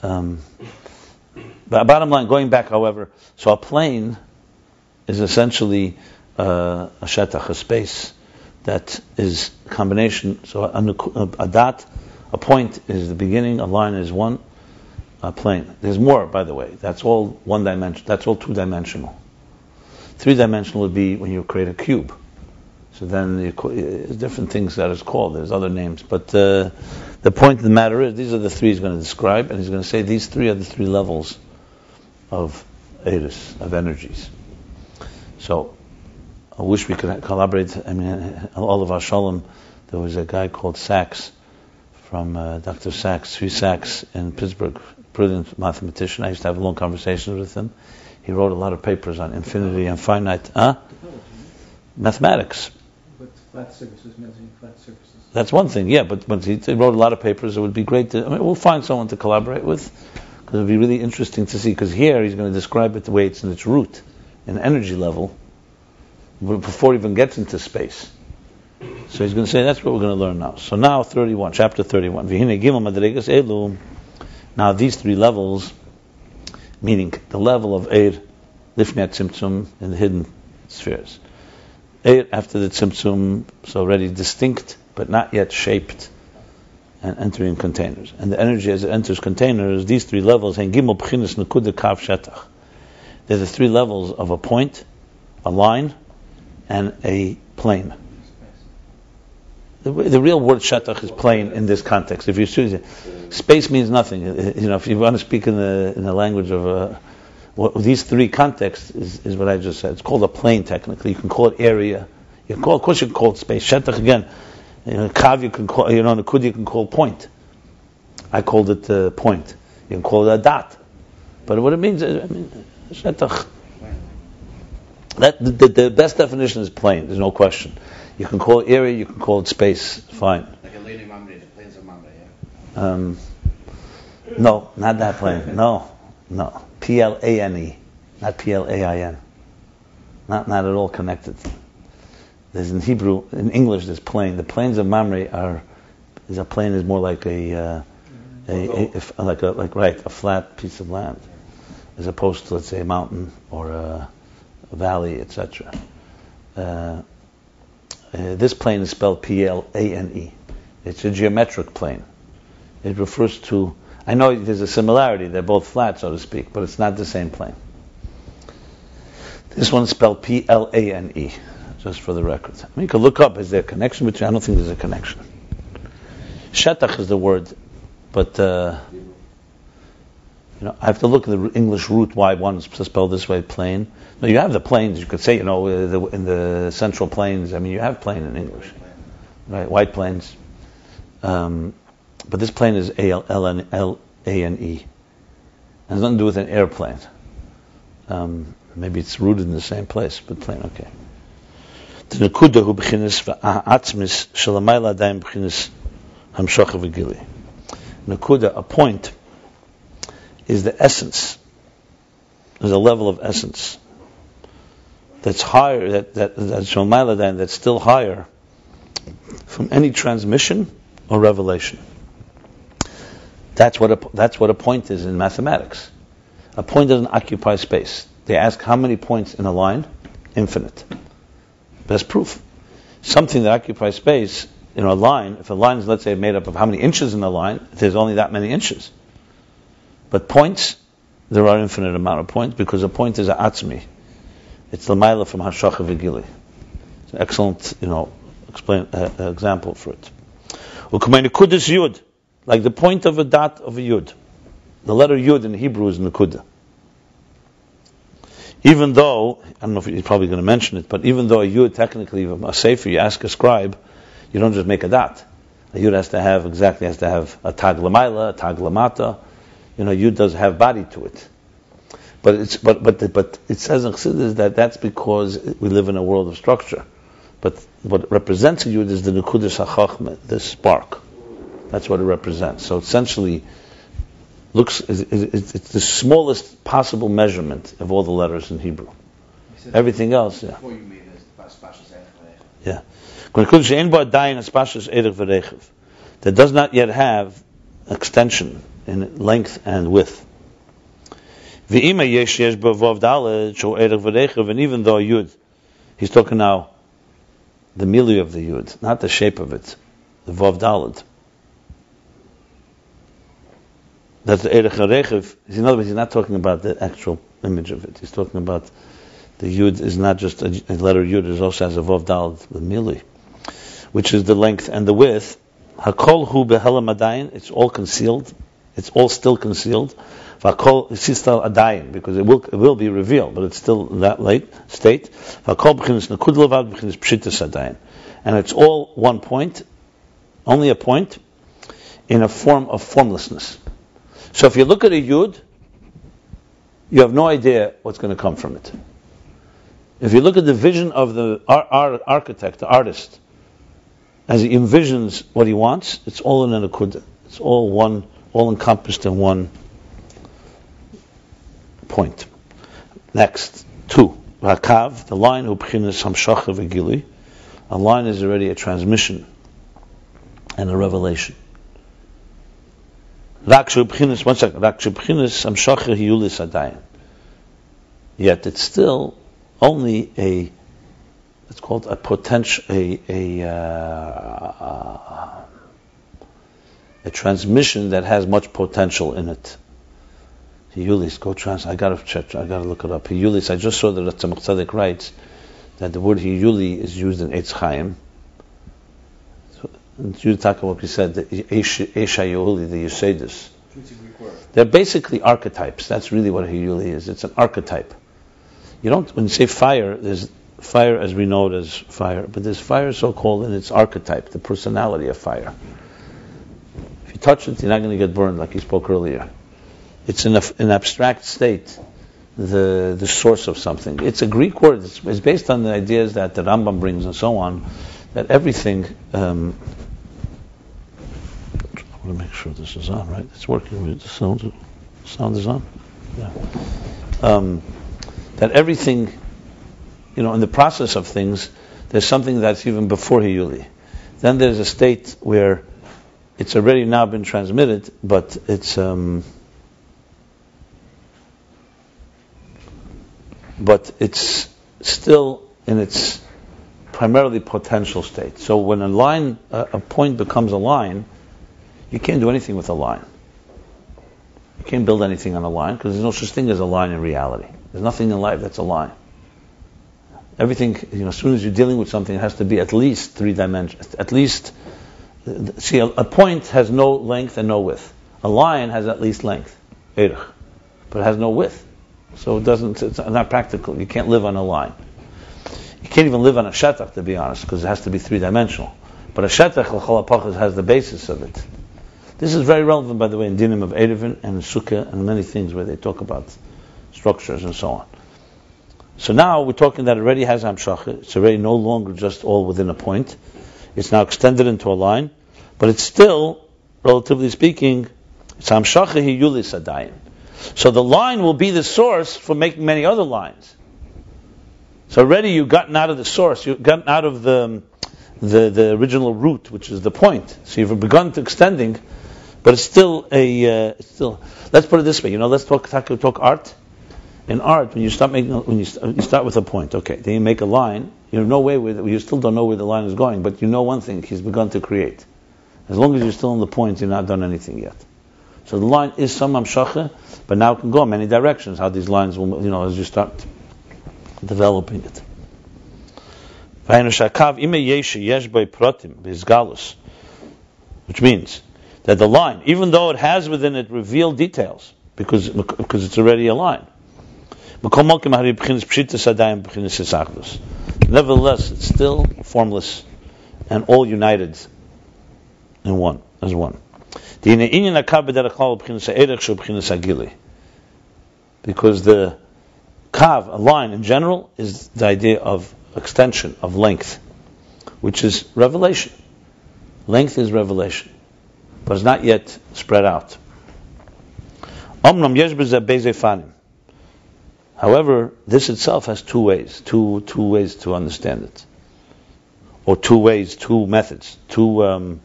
But bottom line, going back, however, so a plane is essentially a shetach, a space that is a combination. So a dot, a point is the beginning, a line is one, a plane. There's more, by the way. That's all one dimension. That's all two-dimensional. Three-dimensional would be when you create a cube. So then there's different things that it's called. There's other names. But the point of the matter is, these are the three he's going to describe, and he's going to say these three are the three levels of eris, of energies. So I wish we could collaborate. I mean, all of our shalom, there was a guy called Sachs, from Dr. Sachs, Sri Sachs in Pittsburgh, brilliant mathematician. I used to have long conversations with him. He wrote a lot of papers on infinity and finite. Mathematics. But flat surfaces, measuring flat surfaces. That's one thing, yeah, but he wrote a lot of papers. It would be great to, we'll find someone to collaborate with, because it would be really interesting to see, because here he's going to describe it the way it's in its root, in energy level, before it even gets into space. So he's going to say, that's what we're going to learn now. So now, chapter 31. Now these three levels, meaning the level of Eir, Lifnei Tzimtzum, in the hidden spheres. Eir after the Tzimtzum, so already distinct, but not yet shaped, and entering containers. And the energy as it enters containers, these three levels, Gimel B'chinas Nakuda Kav Shetach. They're the three levels of a point, a line, and a plane. The real word shetach is plane in this context. If you choose it, space means nothing. If you want to speak in the language of these three contexts is what I just said. It's called a plane technically. You can call it area. Of course, you can call it space. Shetach again. Kav you can call. Nakuda you can call point. I called it point. You can call it a dot. But what it means is, shetach. That the best definition is plane. There's no question. You can call it area, you can call it space, fine. Like a lane of Mamre, the plains of Mamre, yeah? No, not that plane. No. Plane, not Plain. Not at all connected. There's in Hebrew, in English, there's plane. The plains of Mamre is more like a flat piece of land, as opposed to, let's say, a mountain or a valley, etc. This plane is spelled Plane. It's a geometric plane. It refers to, I know there's a similarity, they're both flat, so to speak, but it's not the same plane. This one's spelled Plane, just for the record. You can look up, is there a connection between? I don't think there's a connection. Shetach is the word, but I have to look at the English root why one's spelled this way, plane. No, you have the plains. You could say, in the central plains. You have plain in English, right? White plains. But this plane is L-A-N-E. It has nothing to do with an airplane. Maybe it's rooted in the same place, but plane, okay. The nekudah hu b'chinas v'atzmis shalamayla adayim b'chinas hamshacha v'gili. Nakuda, a point, is the essence. There's a level of essence that's higher, that's still higher from any transmission or revelation. That's what a point is in mathematics. A point doesn't occupy space. They ask how many points in a line? Infinite. Best proof. Something that occupies space, a line, if a line is, let's say, made up of how many inches in the line, there's only that many inches. But points, there are infinite amount of points, because a point is a atzmi. It's the maila from hashacha v'gili. It's an excellent, example for it. Nekudas yud, like the point of a dot of a yud. The letter yud in Hebrew is nekudah. Even though, I don't know if he's probably going to mention it, but even though a yud technically, a sefer, you ask a scribe, you don't just make a dot. A yud has to have a tag lamaila, a tag lamata. Yud does have body to it. But it says in Chassidus that's because we live in a world of structure. But what represents a Yud is the nekudah hachachma, the spark. That's what it represents. So essentially, it's the smallest possible measurement of all the letters in Hebrew. You Everything else, yeah. Before you made this, spashas Yeah. That does not yet have extension in length and width. And even though Yud, he's talking now the milieu of the Yud, not the shape of it, the Vav Daled. That's the Erech HaRechev. In other words, he's not talking about the actual image of it. He's talking about the Yud is not just a letter Yud, it also has a Vav Daled, the milieu, which is the length and the width. Hakol hu behelam adayin, it's all concealed. It's all still concealed. Vakol, it's still adayin, because it will be revealed, but it's still in that late state. Vakol b'chinas nekudah levad b'chinas pshitas adayin. And it's all one point, only a point, in a form of formlessness. So if you look at a Yud, you have no idea what's going to come from it. If you look at the vision of the architect, the artist, as he envisions what he wants, it's all in a nekudah. It's all one, all encompassed in one point. Next, 2. Hakav, the line, hu b'chinas hamshacha v'gili. A line is already a transmission and a revelation. Rak shu b'chinas, one second, rak shu b'chinas hamshacha hiyulis adayin. Yet it's still only a, it's called a potential, a transmission that has much potential in it. Hiyulis, go trans. I gotta look it up. Hiyulis. I just saw that Tzemach Tzedek writes that the word hiyuli is used in Eitz Chaim. So, you talk about what we said, the Esha Yehuli, the Yeshedus. They're basically archetypes. That's really what a hiyuli is. It's an archetype. You don't, when you say fire, there's fire as we know it as fire, but there's fire so-called in its archetype, the personality of fire. If you touch it, you're not going to get burned, like you spoke earlier. It's in an abstract state, the source of something. It's a Greek word. It's based on the ideas that the Rambam brings and so on, that everything, I want to make sure this is on, right? It's working. The sound is on? Yeah. That everything, in the process of things, there's something that's even before Hiyuli. Then there's a state where it's already now been transmitted, but it's still in its primarily potential state. So when a point becomes a line, you can't do anything with a line. You can't build anything on a line because there's no such thing as a line in reality. There's nothing in life that's a line. Everything, as soon as you're dealing with something, it has to be at least 3 dimensions. At least, see, a point has no length and no width. A line has at least length, erech, but it has no width. So it's not practical. You can't live on a line. You can't even live on a shetach, to be honest, because it has to be 3-dimensional. But a shetach, l'chol hapachas, has the basis of it. This is very relevant, by the way, in dinim of Erevin and Sukkah and many things where they talk about structures and so on. So now we're talking that it already has hamshacha. It's already no longer just all within a point. It's now extended into a line, but it's still, relatively speaking, it's hamshacha hiyulis adayin. So the line will be the source for making many other lines. So already you've gotten out of the source, you've gotten out of the original root, which is the point. So you've begun to extending, but it's still let's put it this way. Let's talk art. In art, when you start you start with a point, okay, then you make a line. You have no way you still don't know where the line is going, but you know one thing: he's begun to create. As long as you're still on the point, you're not done anything yet. So the line is some hamshacha, but now it can go in many directions. How these lines will, as you start developing it. Which means that the line, even though it has within it revealed details, because it's already a line. Nevertheless, it's still formless and all united in one, as one. Because the kav, a line in general, is the idea of extension, of length, which is revelation. Length is revelation, but it's not yet spread out. However, this itself has two ways to understand it, or two methods, two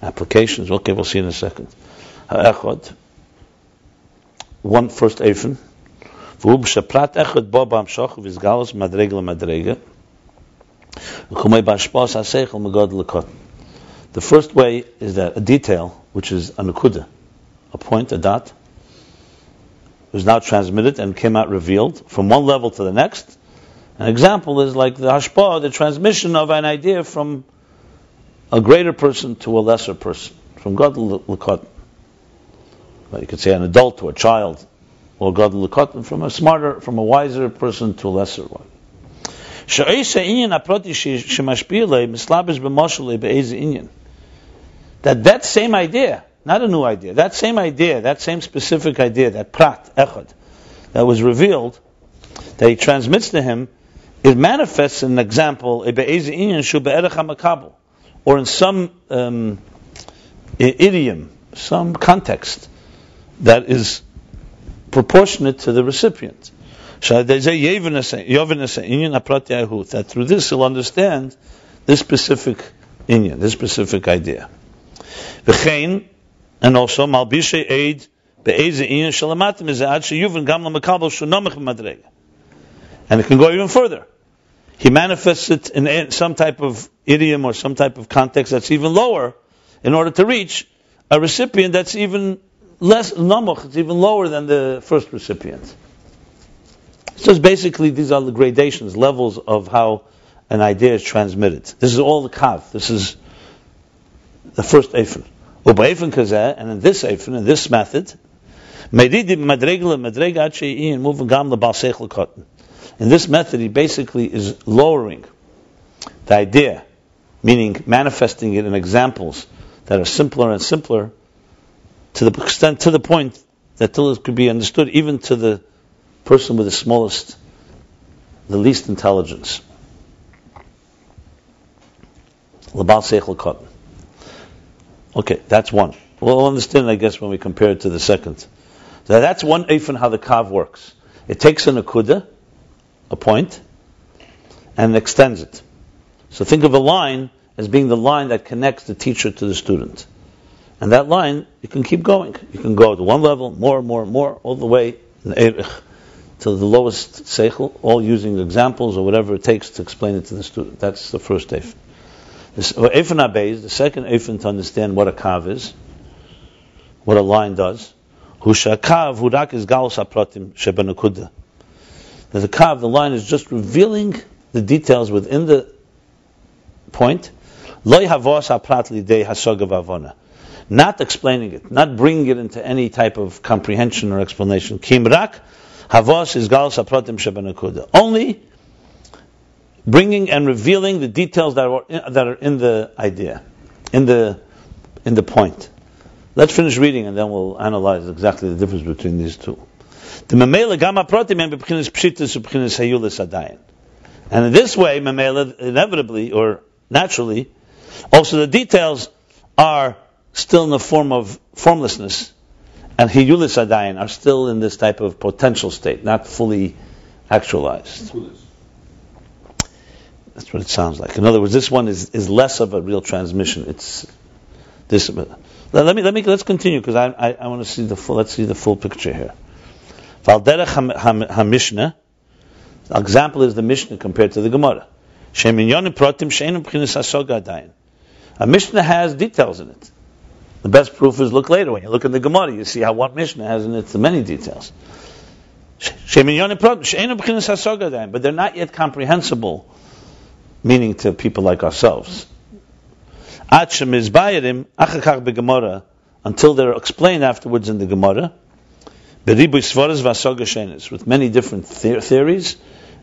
applications. Okay, we'll see in a second. Ha'echad, one first eifin. The first way is that a detail, which is a nekudah, a point, a dot, was now transmitted and came out revealed from one level to the next. An example is like the hashpah, the transmission of an idea from a greater person to a lesser person, from gadol l'katan. You could say an adult to a child, or gadol l'katan, from a wiser person to a lesser one. That same idea, not a new idea, that same specific idea, that prat, echad, that was revealed, that he transmits to him, it manifests in an example, or in some idiom, some context, that is proportionate to the recipient. That through this he'll understand this specific inyan, this specific idea. And also, malbishe eid be'eze inyan shalamatim is ad sheyuven gam lamakabel shunomich b'madrega. And it can go even further. He manifests it in some type of idiom or some type of context that's even lower, in order to reach a recipient that's even less namuch, it's even lower than the first recipient. So basically, these are the gradations, levels of how an idea is transmitted. This is all the kav. This is the first eifin. And in this eifin, in this method, in this method, he basically is lowering the idea, meaning manifesting it in examples that are simpler and simpler, to the extent, to the point that till it could be understood even to the person with the smallest, the least intelligence. Okay, that's one. We'll understand, I guess, when we compare it to the second. So that's one eifin how the kav works. It takes a nekudah, a point, and extends it. So think of a line as being the line that connects the teacher to the student. And that line, you can keep going. You can go to one level, more, all the way to the lowest seichel, all using examples or whatever it takes to explain it to the student. That's the first eifin. Eifin Beis, the second eifin to understand what a kav is, what a line does. Hushakav hudak is galus hapratim shebenakuda. The kav, the line, is just revealing the details within the point. Lo havos haprat lidei hasogav avona. Not explaining it, not bringing it into any type of comprehension or explanation. Kimrak havos is galus hapratim shebenakuda. Only bringing and revealing the details that are in the idea, in the point. Let's finish reading and then we'll analyze exactly the difference between these two. And in this way, inevitably or naturally, also the details are still in the form of formlessness, and hiyulis adayin are still in this type of potential state, not fully actualized. That's what it sounds like. In other words, this one is less of a real transmission. It's this. Let's continue, because I want to see the full. Let's see the full picture here. Mishne. The example is the Mishne compared to the Gemara. A Mishne has details in it. The best proof is look later. When you look in the Gemara, you see how what Mishne has in it many details. But they're not yet comprehensible, meaning to people like ourselves. Until they're explained afterwards in the Gemara, with many different theories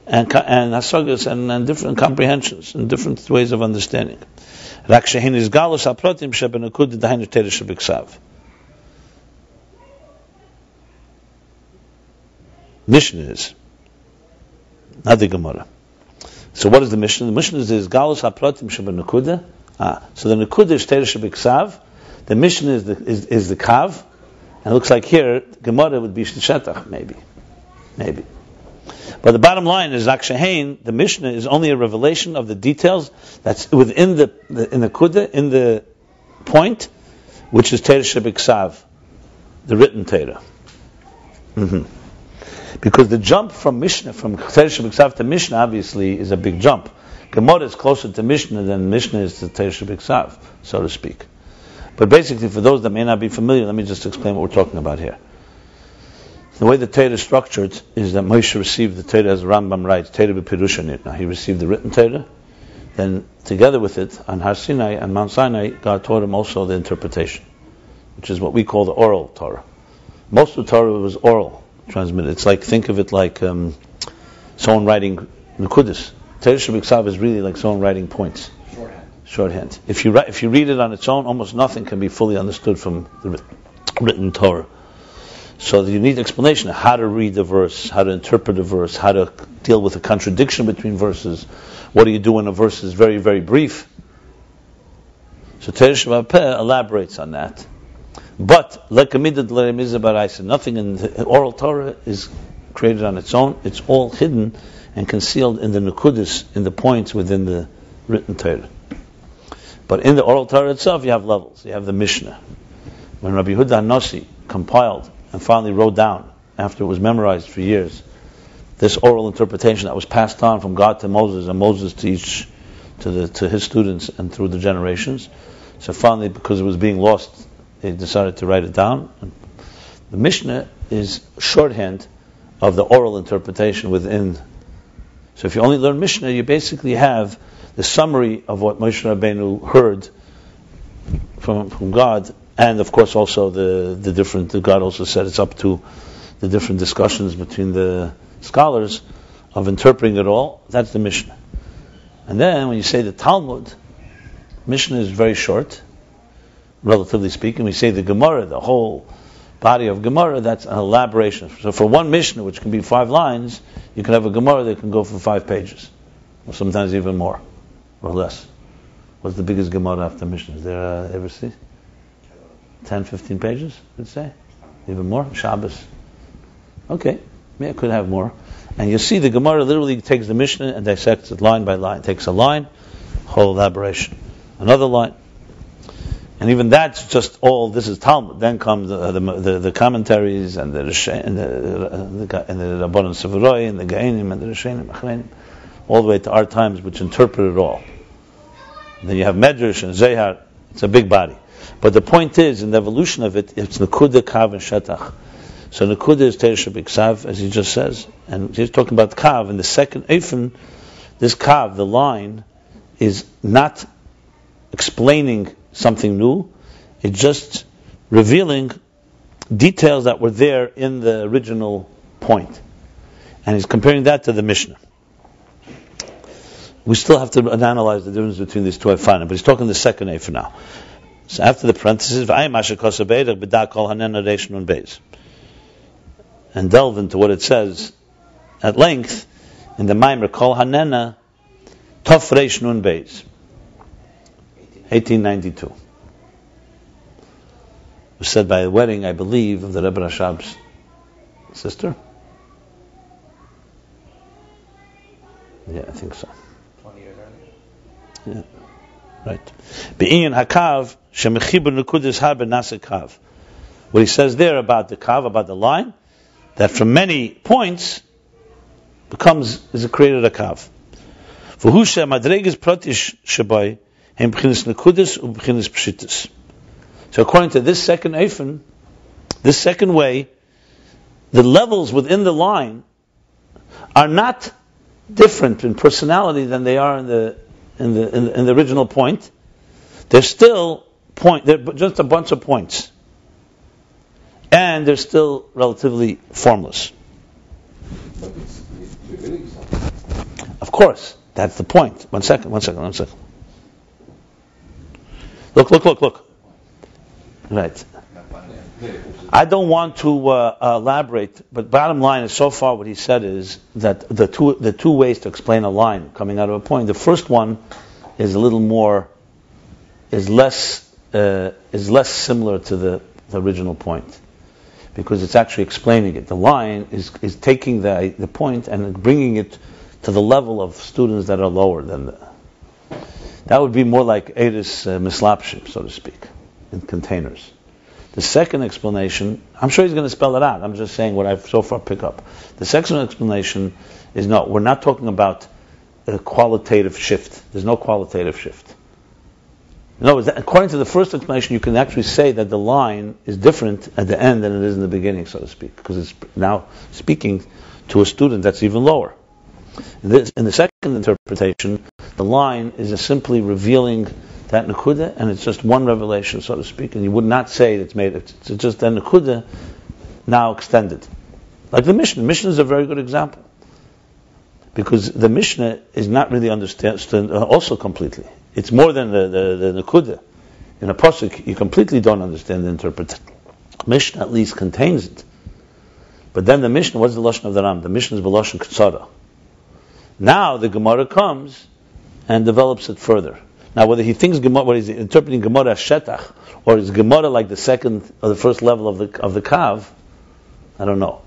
and hasagas and different comprehensions and different ways of understanding. Mishnah is not the Gemara. So what is the Mishnah? The Mishnah is galus hapratim shebenakuda. So the nekudah is teresh b'ksav. The Mishnah is the kav. And it looks like here, Gemara would be shetach, maybe. But the bottom line is, Akshahain, the Mishnah is only a revelation of the details that's within the nekudah, in the point, which is Torah shebiksav, the written Torah. Because the jump from Mishne, from Torah shebiksav to Mishnah, obviously, is a big jump. Gemara is closer to Mishnah than Mishnah is to Torah shebiksav, so to speak. But basically, for those that may not be familiar, let me just explain what we're talking about here. The way the Torah is structured is that Moshe received the Torah, as the Rambam writes, Torah b'pirusha nitna. He received the written Torah, then together with it, on Har Sinai and Mount Sinai, God taught him also the interpretation, which is what we call the oral Torah. Most of the Torah was oral, transmitted. It's like, think of it like someone writing nekudis. Torah shebiksav is really like someone writing points. Shorthand. If you read it on its own, almost nothing can be fully understood from the written Torah. So you need explanation of how to read the verse, how to interpret a verse, how to deal with a contradiction between verses. What do you do when a verse is very, very brief? So Torah Sheba'al Peh elaborates on that. But nothing in the oral Torah is created on its own. It's all hidden and concealed in the nekudas, in the points within the written Torah. But in the oral Torah itself, you have levels. You have the Mishnah. When Rabbi Yehuda HaNasi compiled and finally wrote down, after it was memorized for years, this oral interpretation that was passed on from God to Moses, and Moses to his students and through the generations. So finally, because it was being lost, they decided to write it down. The Mishnah is shorthand of the oral interpretation within. So if you only learn Mishnah, you basically have the summary of what Moshe Rabbeinu heard from God. And of course also the God also said it's up to the different discussions between the scholars of interpreting it all. That's the Mishnah. And then when you say the Talmud, Mishnah is very short, relatively speaking. We say the Gemara, the whole body of Gemara, that's an elaboration. So for one Mishnah, which can be 5 lines, you can have a Gemara that can go for 5 pages, or sometimes even more, or less. What's the biggest Gemara after Mishnah? Is there ever see? 10, 15 pages, let's say? Even more? Shabbos. Okay, maybe I could have more. And you see the Gemara literally takes the Mishnah and dissects it line by line. It takes a line, whole elaboration. Another line. And even that's just all, this is Talmud. Then comes the commentaries and the Rabbanon Sevaroi and the Gainim and the Rishenim, Achreinim, all the way to our times, which interpret it all. And then you have Medrash and Zehar. It's a big body. But the point is, in the evolution of it, it's nekudah, kav, and shetach. So nekudah is Torah shebiksav, as he just says. And he's talking about kav. In the second eifin, this kav, the line, is not explaining something new. It's just revealing details that were there in the original point. And he's comparing that to the Mishnah. We still have to analyze the difference between these two eifin, but he's talking the second eifin now. So after the parentheses, and delve into what it says at length in the Maimer Kol Hanena Tov Reish Nun Beis, 1892. It was said by a wedding, I believe, of the Rebbe Rashab's sister. Yeah, I think so. 20 years earlier. Yeah. Right. Be'inyan hakav shemechibur nekudis haben nasa kav. What he says there about the kav, about the line, that from many points is created a kav. V'hu she'madreges protish shebay hem b'chinas nekudis u'b'chinas pshitis. So according to this second eifin, this second way, the levels within the line are not different in personality than they are in the original point. They're still they're just a bunch of points, and they're still relatively formless. But it's revealing something. Of course, that's the point. One second. Look. Right. I don't want to elaborate, but bottom line is, so far what he said is that the two ways to explain a line coming out of a point. The first one is less similar to the original point, because it's actually explaining it. The line is taking the point and bringing it to the level of students that are lower than that would be more like Eris Mislapship, so to speak, in containers. The second explanation, I'm sure he's going to spell it out. I'm just saying what I've so far picked up. The second explanation is no, we're not talking about a qualitative shift. There's no qualitative shift. No, according to the first explanation, you can actually say that the line is different at the end than it is in the beginning, so to speak, because it's now speaking to a student that's even lower. In the second interpretation, the line is just simply revealing that nekudah, and it's just one revelation, so to speak, and you would not say it's just that nekudah now extended. Like the Mishne. Mishne is a very good example, because the Mishne is not really understood also completely. It's more than the nekudah. In a pasuk, you completely don't understand the interpretation. Mishnah at least contains it. But then the Mishnah, what's the lashon of the Ram? The Mishnah is b'lashon ktsara. Now the Gemara comes and develops it further. Now whether he thinks Gemara, what he's interpreting Gemara as shetach, or is Gemara like the second or the first level of the kav, I don't know.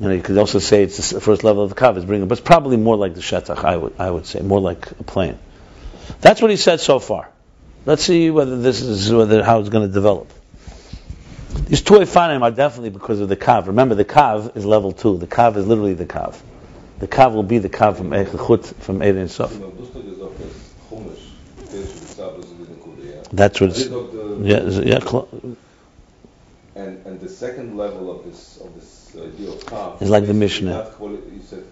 You could also say it's the first level of the kav is bringing, but it's probably more like the shetach. I would say more like a plane. That's what he said so far. Let's see how it's going to develop. These two efanim are definitely because of the kav. Remember, the kav is level 2. The kav is literally the kav. The kav will be the kav from Echechut, from Eid and Sof. That's what it's... And the second level of this idea of kav is like the Mishnah. You said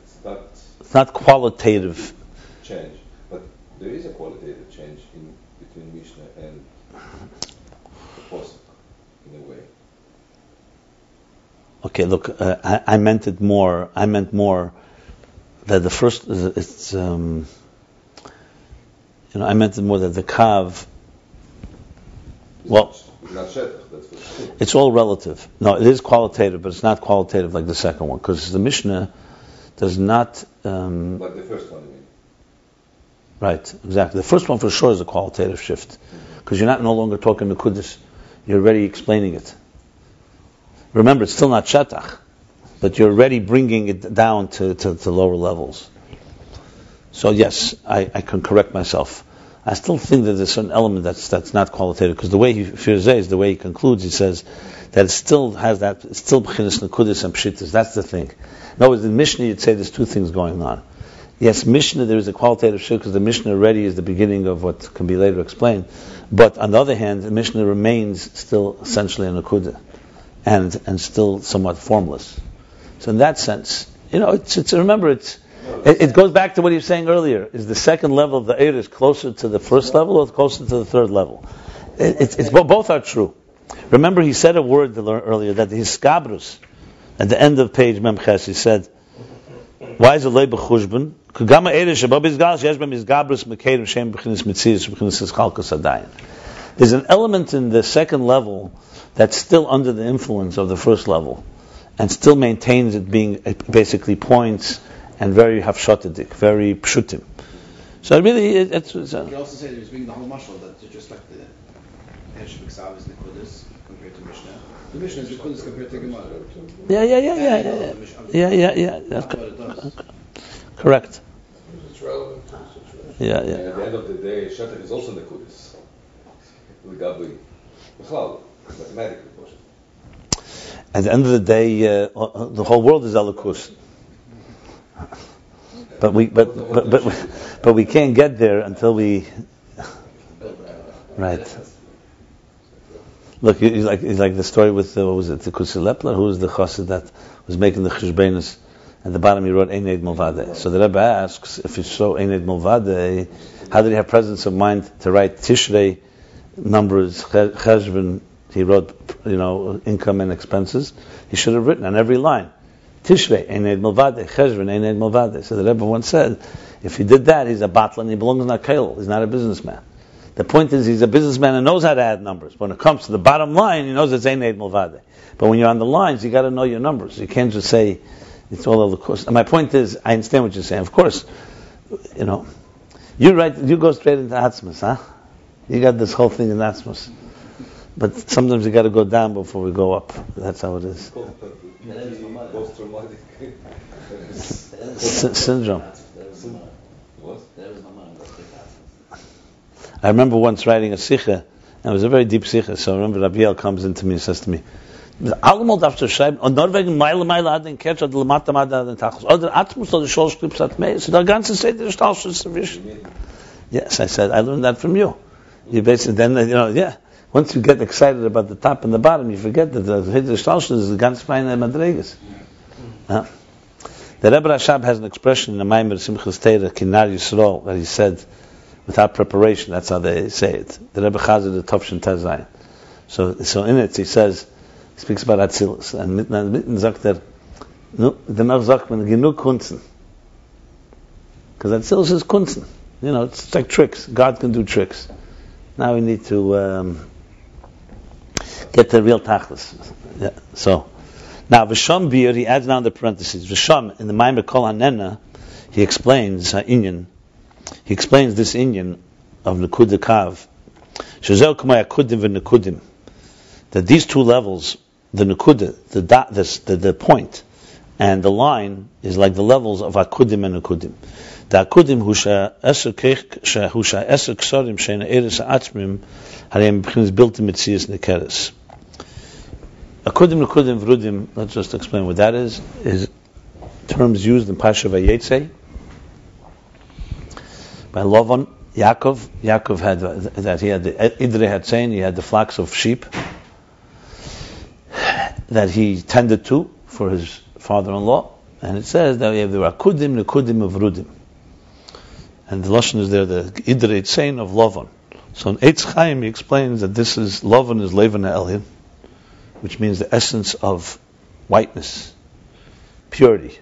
it's not qualitative change, but there is a qualitative change between Mishne and the post, in a way. Okay, look, I meant it more. I meant more that the first, it's I meant it more that the kav. Well, it's not shetach, that's for sure. It's all relative. No, it is qualitative, but it's not qualitative like the second one, because the Mishnah does not. Like the first one, you mean? Right, exactly. The first one for sure is a qualitative shift, because you're no longer talking nekudah, you're already explaining it. Remember, it's still not shetach, but you're already bringing it down to lower levels. So yes, I can correct myself. I still think that there's a certain element that's not qualitative, because the way he concludes, he says that it still has that, it's still b'chinas nekudas and pshitas. That's the thing. In other words, in Mishnah you'd say there's two things going on. Yes, Mishnah, there is a qualitative shift, because the Mishnah already is the beginning of what can be later explained. But on the other hand, the Mishnah remains still essentially a nekudah, and still somewhat formless. So in that sense, it goes back to what he was saying earlier. Is the second level of the Eris closer to the first level or closer to the third level? Both are true. Remember, he said a word earlier, that his skabrus, at the end of page Memches, he said, why is it lei b'chushbon? K'gama Eris sheba b'izgal sheyesh b'm izgabrus mekedim shem b'chinas mitzias b'chinas chalkas adayin. There's an element in the second level that's still under the influence of the first level, and still maintains it being basically points and very hafshatadik, very pshutim. So really, it's you can also say there's being the whole mashal that just like the Henship Iksav is nekudas compared to Mishnah. The Mishnah is nekudas compared to Gemara. Yeah. That's correct. It's relevant. Yeah. And at the end of the day, shatter is also nekudas. Mathematically. At the end of the day, the whole world is elokus. But we can't get there until we. Right. Look, he's like the story with the Kusilepler, who was the chassid that was making the cheshbenis. At the bottom he wrote Eined Milvade. So the Rabbi asks, if it's so Eined Milvade, how did he have presence of mind to write Tishrei numbers, cheshben? He wrote, income and expenses. He should have written on every line, Tishrei, Eined Milvade, Cheshvan, Eined Milvade. So the Rebbe once said, if he did that, he's a batlan, he belongs in a kail, he's not a businessman. The point is, he's a businessman and knows how to add numbers. When it comes to the bottom line, he knows it's Eined Milvade. But when you're on the lines, you got to know your numbers. You can't just say, it's all of the course. And my point is, I understand what you're saying. Of course, you go straight into Atzmas, huh? You got this whole thing in Atzmas. But sometimes you got to go down before we go up. That's how it is. Post-traumatic Syndrome. What? I remember once writing a sikha, and it was a very deep sikha. So I remember Rabbi comes into me and says to me, "Allemaal darfst du schreiben, und nur wegen Meile hat den Ketsch, oder Lamata hat den Tachos, oder Atmos, oder Scholschklips hat mehr, so der ganze Seder ist alles zu wischen." Yes, I said, I learned that from you. You basically then, once you get excited about the top and the bottom, you forget that the Seder Stalshus is the ganz feine Madregas. The Rebbe Rashab has an expression in the Maimer Simchas Teira, Kinar Yisrael, where he said, without preparation, that's how they say it. The Rebbe Chazer, the Tovshin Tezayin. So in it, he says, he speaks about Atzilus, and mitten sagt danach sagt man, genug Kunzen. Because Atzilus is Kunzen. It's like tricks. God can do tricks. Now we need to get the real tachlis. Yeah. So, now V'sham Bir, he adds down the parentheses. V'sham, in the Maimer Kol Hanena, he explains He explains this Inyan of nekudah kav. Shazel k'may akudim v'nekudim. That these two levels, the nekudah, the point, and the line is like the levels of akudim and nekudim. The akudim husha esek ksarim sheina eres atzmim harem b'chinas built in mitzias nekeres. Akudim, nekudim, v'rudim. Let's just explain what that is. Is terms used in Pasha Vayetze by Lavan. Yaakov had that. He had the Idre had saying he had the flocks of sheep that he tended to for his father-in-law, and it says that there were akudim, nekudim, v'rudim. And the lashon is there, the Idre Tzain of Lavan. So in Eitz Chaim he explains that this is Lavan is Levan Elyon, which means the essence of whiteness, purity,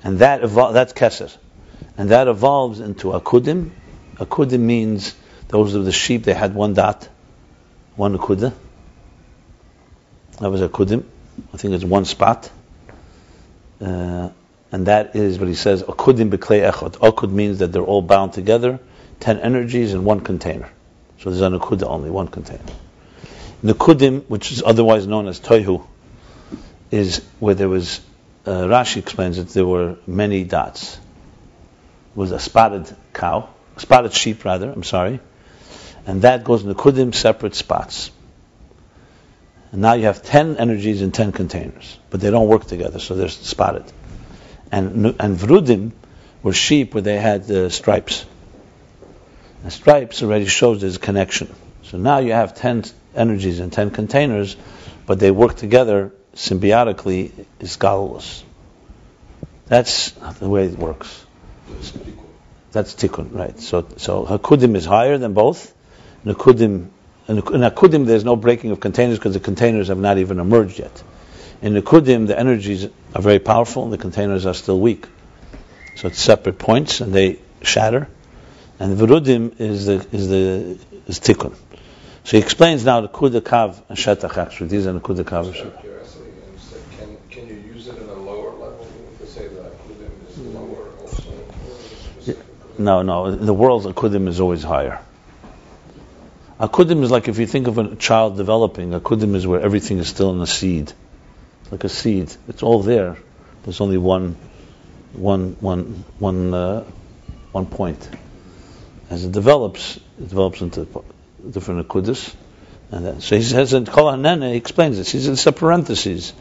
and that's Keser, and that evolves into akudim. Akudim means those are the sheep. They had one dot, one nekudah. That was akudim. I think it's one spot. And that is what he says, akudim b'klei echad. Akud means that they're all bound together, 10 energies in one container. So there's a nekudah only, one container. Nekudim, which is otherwise known as toihu, is where there was, Rashi explains that there were many dots. It was a spotted sheep, and that goes in nekudim, separate spots. And now you have 10 energies in 10 containers, but they don't work together, so they're spotted. And vrudim were sheep where they had stripes. And stripes already shows there's a connection. So now you have 10 energies in 10 containers, but they work together symbiotically, is galus. That's the way it works. That's tikkun, right? So hakudim is higher than both. Nekudim, in akudim there's no breaking of containers because the containers have not even emerged yet. In nekudim the energies are very powerful and the containers are still weak. So it's separate points and they shatter. And v'rudim is tikkun. So he explains now the nekudah kav and shetach actually. These are nekudah kav and shetach. Can you use it in a lower level to say that akudim is lower also? No. In the world, akudim is always higher. Akudim is like if you think of a child developing. Akudim is where everything is still in a seed, like a seed. It's all there. There's only one point. As it develops into different akudas. And so he says in Kol Hanena, he explains this. He says it's a parentheses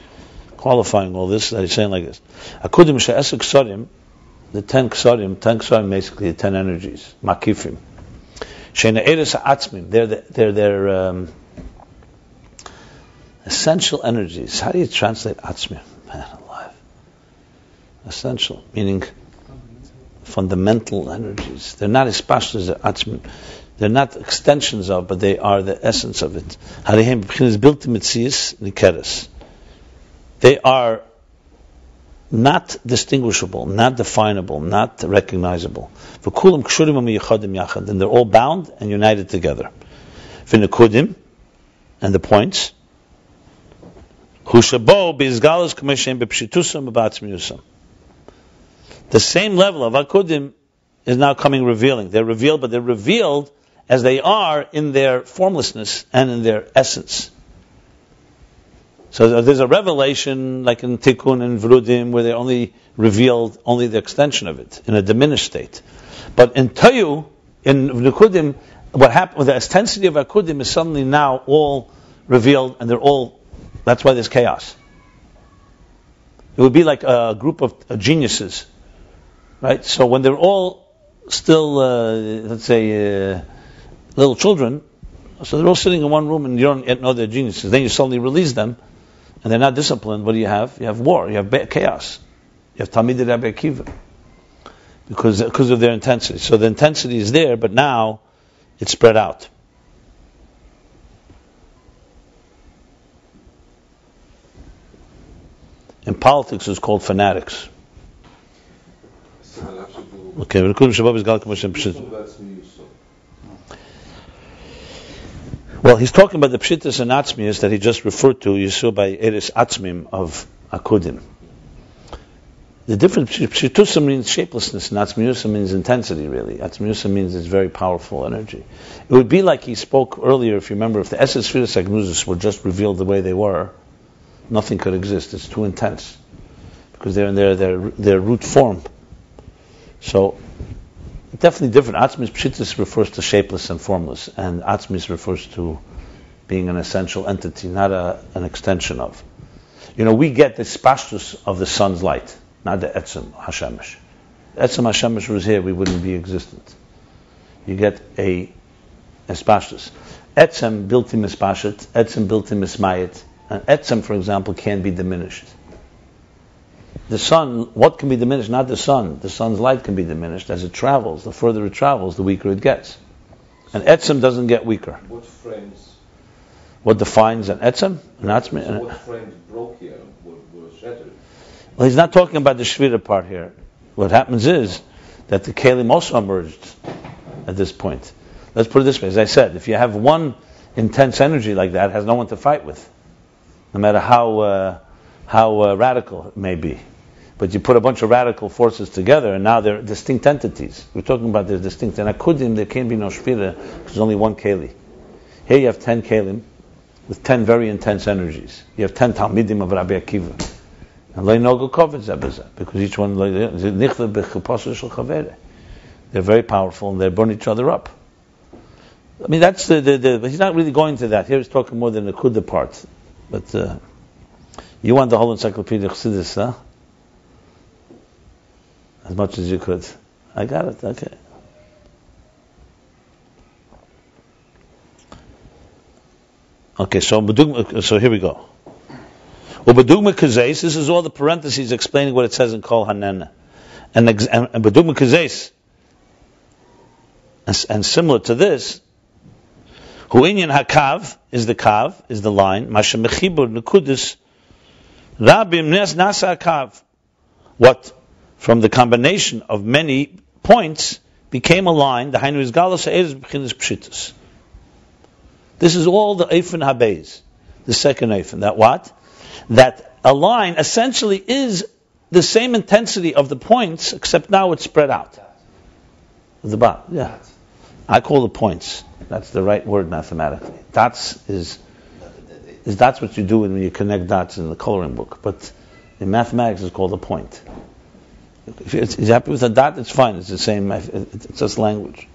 qualifying all this. That he's saying like this: Akudim she'esek ksarim, the 10 ksarim basically the 10 energies, makifim. She'ena eres ha'atzmim, they're their essential energies. How do you translate atzmim? Man alive. Essential, meaning fundamental energies. They're not as special as atzmim. They're not extensions of, but they are the essence of it. They are not distinguishable, not definable, not recognizable. And they're all bound and united together. Nekudim and the points. The same level of akudim is now coming revealing. They're revealed, but they're revealed as they are in their formlessness and in their essence. So there's a revelation, like in Tikkun and Vrudim, where they only revealed only the extension of it in a diminished state. But in Tayu, in Nekudim, what happened with the intensity of akudim is suddenly now all revealed, and they're all. That's why there's chaos. It would be like a group of geniuses, right? So when they're all still, let's say, little children, so they're all sitting in one room and you don't yet know they're geniuses. Then you suddenly release them, and they're not disciplined. What do you have? You have war. You have chaos. You have Talmidei Rabbi Akiva because of their intensity. So the intensity is there, but now it's spread out. In politics, it's called fanatics. Okay, well, he's talking about the pshittas and atzmius that he just referred to, you saw by eres atzmim of akudim. The difference, pshitusa means shapelessness, and atzmiusa means intensity, really. Atzmiusa means it's very powerful energy. It would be like he spoke earlier, if you remember, if the Esed Sfiras Agnusis were just revealed the way they were, nothing could exist. It's too intense. Because they're in their root form. So, definitely different. Atzmis pshittis refers to shapeless and formless, and atzmis refers to being an essential entity, not an extension of. We get the spashtus of the sun's light, not the etzem hashemesh. Etzem hashemesh was here, we wouldn't be existent. You get a spashtus. Etzem built in mispashet, etzem built in mismayet, and etzem, for example, can be diminished. The sun, what can be diminished? Not the sun. The sun's light can be diminished as it travels. The further it travels, the weaker it gets. And etzem doesn't get weaker. What frames? What defines an etzem? What frames broke here? Were shattered? Well, he's not talking about the shvira part here. What happens is that the kelim also emerged at this point. Let's put it this way. As I said, if you have one intense energy like that, it has no one to fight with, no matter how radical it may be. But you put a bunch of radical forces together, and now they're distinct entities. We're talking about they're distinct. In akudim, there can't be no shvira because there's only one keli. Here you have 10 kelim with 10 very intense energies. You have 10 talmidim of Rabbi Akiva. And because each one, they're very powerful and they burn each other up. I mean, that's he's not really going to that. Here he's talking more than the nekudah part. But you want the whole encyclopedia Chassidus, huh? As much as you could. I got it, okay. Okay, so here we go. Ubedugma Kazeis, this is all the parentheses explaining what it says in Kol Hanena. And Bedugma Kazeis, and similar to this, Huinyan Hakav is the kav, is the line, Masha Mechibur Nekudis, Rabim Nes Nasa Hakav. What from the combination of many points became a line, the Hainu is Galos Ha'ez B'chinas Pshitus. This is all the Eifin Habeis, the second Eifin. That what? That a line essentially is the same intensity of the points, except now it's spread out. The bottom, yeah. I call the points. That's the right word mathematically. Dots is that's what you do when you connect dots in the coloring book. But in mathematics, it's called a point. If you're happy with a dot, it's fine. It's the same. It's just language.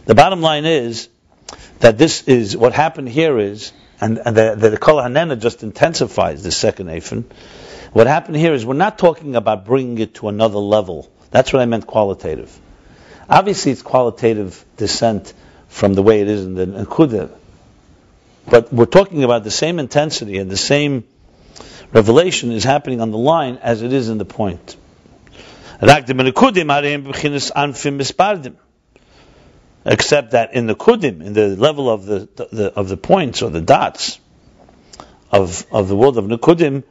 The bottom line is that this is what happened here is, and the Kol Hanena just intensifies the second Eifin. What happened here is we're not talking about bringing it to another level. That's what I meant qualitative. Obviously, it's qualitative descent from the way it is in the Nakuda. But we're talking about the same intensity and the same revelation is happening on the line as it is in the point. Except that in the kudim, in the level of the points or the dots of the world of nekudim,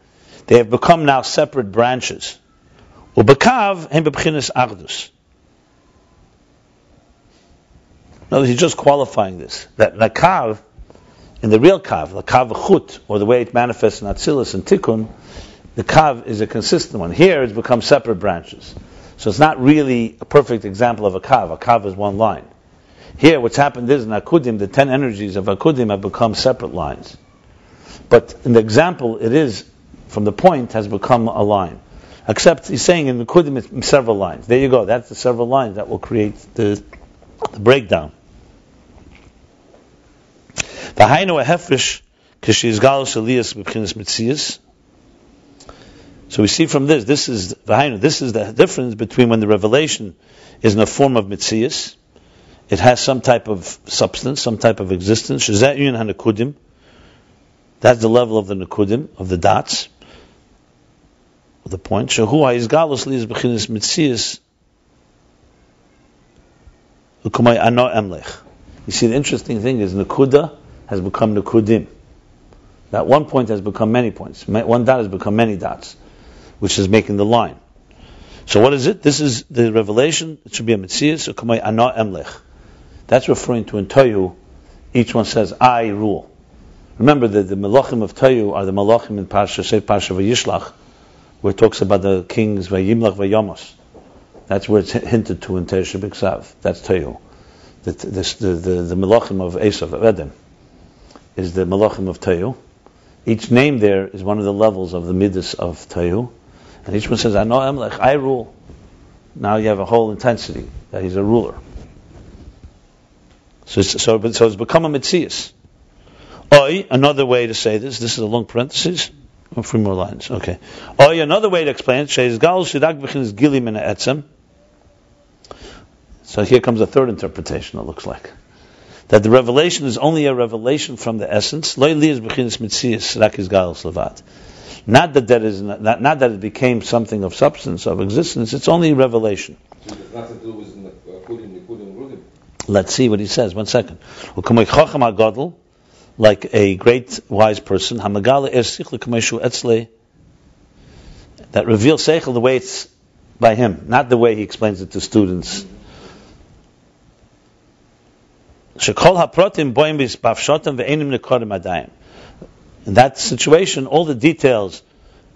they have become now separate branches. Ubekav hem b'bchinas achdus. No, he's just qualifying this. That the kav, in the real kav, the kav chut, or the way it manifests in Atzilus and Tikkun, the kav is a consistent one. Here it's become separate branches. So it's not really a perfect example of a kav. A kav is one line. Here, what's happened is in akudim, the 10 energies of akudim have become separate lines. But in the example, it is, from the point, has become a line. Except he's saying in nekudim it's several lines. There you go. That's the several lines that will create the breakdown. So we see from this is the difference between when the revelation is in a form of mitzias. It has some type of substance, some type of existence. That's the level of the nekudim, of the dots, of the point. You see, the interesting thing is Nakuda has become nekudim. That one point has become many points. One dot has become many dots, which is making the line. So what is it? This is the revelation. It should be a mitzias. Ana emlech. That's referring to in Tohu. Each one says, I rule. Remember that the malachim of Tohu are the malachim in Parsha Vayishlach, where it talks about the kings Vayimlach Vayamos. That's where it's hinted to in Teresh B'Ksav. That's Tohu. The malachim of Esav, of Edom, is the malachim of Tohu. Each name there is one of the levels of the midas of Tohu. And each one says, I know Emlech, I rule. Now you have a whole intensity that he's a ruler. So it's become a mitzias. Oi, another way to say this is a long parenthesis. Oh, 3 more lines, okay. Oi, another way to explain it, so here comes a third interpretation, it looks like. That the revelation is only a revelation from the essence. Not that it became something of substance, of existence, it's only revelation. So it has nothing to do with nekudim. Let's see what he says, 1 second. Like a great wise person, that reveals seichel the way it's by him, not the way he explains it to students. In that situation, all the details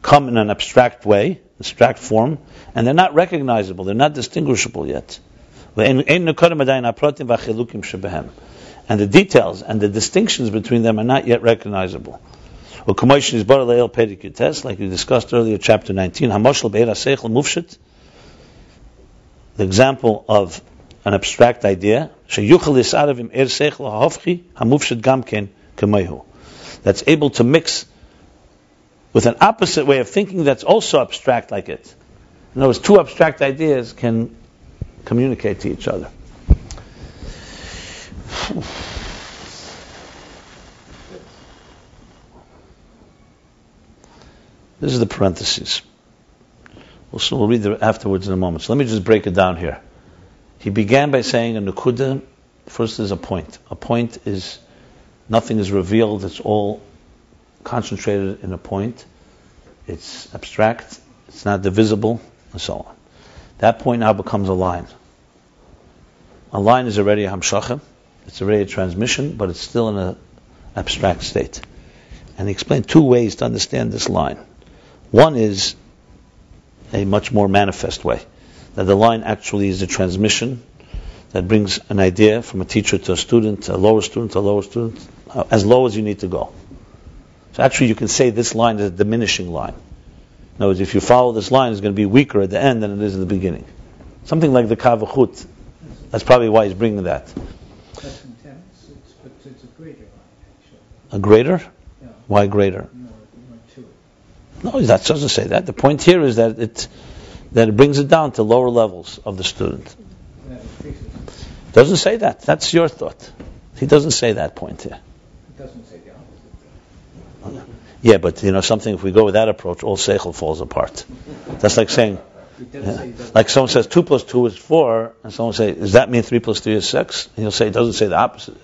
come in an abstract way, abstract form, and they're not recognizable, they're not distinguishable yet. And the details and the distinctions between them are not yet recognizable. Like we discussed earlier, chapter 19, the example of an abstract idea, that's able to mix with an opposite way of thinking that's also abstract like it. In other words, two abstract ideas can communicate to each other. This is the parentheses. We'll read it afterwards in a moment. So let me just break it down here. He began by saying a nekudah, first is a point. A point is, nothing is revealed, it's all concentrated in a point. It's abstract, it's not divisible, and so on. That point now becomes a line. A line is already a hamshachah, it's already a transmission, but it's still in an abstract state. And he explained 2 ways to understand this line. One is a much more manifest way, that the line actually is a transmission that brings an idea from a teacher to a student, a lower student, as low as you need to go. So actually you can say this line is a diminishing line. In other words, if you follow this line, it's going to be weaker at the end than it is at the beginning. Something like the kavachut. That's probably why he's bringing that. That's intense, but it's a greater line, actually. A greater? Yeah. Why greater? More to it. No, that doesn't say that. The point here is that it brings it down to lower levels of the student. That increases. Doesn't say that. That's your thought. He doesn't say that point here. It doesn't say the opposite. Yeah, but something, if we go with that approach, all seichel falls apart. That's like saying, like someone says 2 plus 2 is 4, and someone says, does that mean 3 plus 3 is 6? And he'll say, it doesn't say the opposite.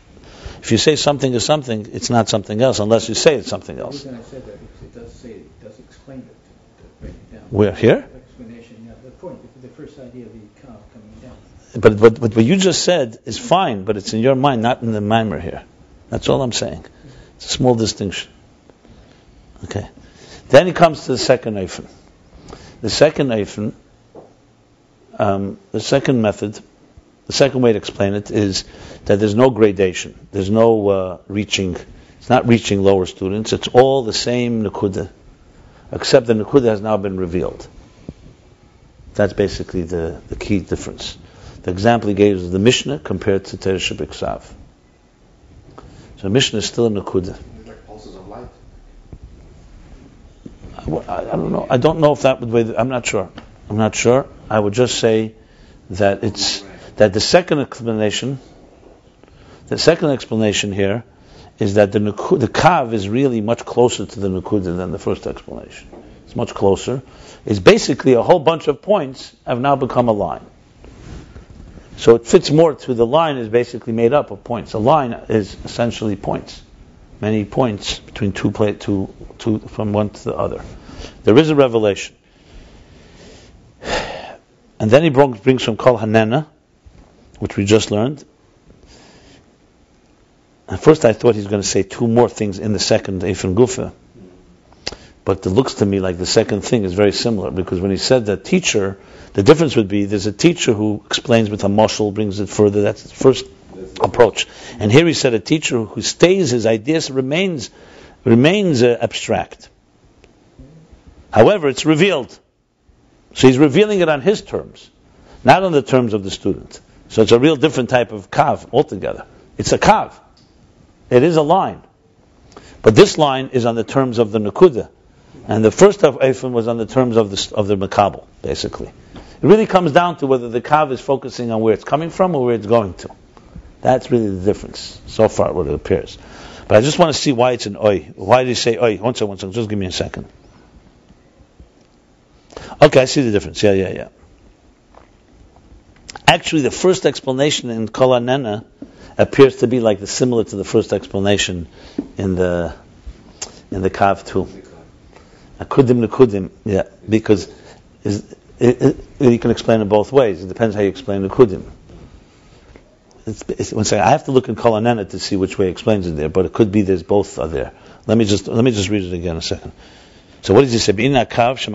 If you say something is something, it's not something else, unless you say it's something else. The reason I said that because it does explain it, to break it down. Where, here? Explanation, yeah, the point, the first idea of the cow coming down. But what you just said is fine, but it's in your mind, not in the mimer here. That's all I'm saying. It's a small distinction. Okay. Then he comes to the second eifin. The second eifin, the second method The second way to explain it is that there's no gradation. There's no reaching. It's not reaching lower students. It's all the same nekudah, except the nekudah has now been revealed. That's basically the key difference. The example he gave is the Mishne compared to Torah Shebiksav. So Mishne is still a nekudah. Like pulses of light. I don't know. I don't know if that would be. I'm not sure. I would just say that the second explanation here is that the kav is really much closer to the nekudah than the first explanation. It's much closer. It's basically a whole bunch of points have now become a line. So it fits more to the line is basically made up of points. A line is essentially points. Many points between two from one to the other. There is a revelation. And then he brings from Kol Hanena, which we just learned. At first I thought he's going to say two more things in the second Eifin Gufa. But it looks to me like the second thing is very similar, because when he said that teacher, the difference would be there's a teacher who explains with a mashal, brings it further. That's the first approach. And here he said a teacher who stays his ideas remains abstract. However, it's revealed. So he's revealing it on his terms, not on the terms of the student. So it's a real different type of kav altogether. It's a kav. It is a line. But this line is on the terms of the nekudah. And the first of Eifim was on the terms of the makabel, basically. It really comes down to whether the kav is focusing on where it's coming from or where it's going to. That's really the difference, so far, what it appears. But I just want to see why it's an oi. Why did he say oi? One second, just give me a second. Okay, I see the difference. Yeah. Actually, the first explanation in Kol Hanena appears to be like similar to the first explanation in the Kav too. Akudim, nekudim, yeah, because you can explain it both ways. It depends how you explain nekudim. I have to look in Kol Hanena to see which way he explains it there, but it could be there's both are there. Let me just read it again a second. So what does he say? That's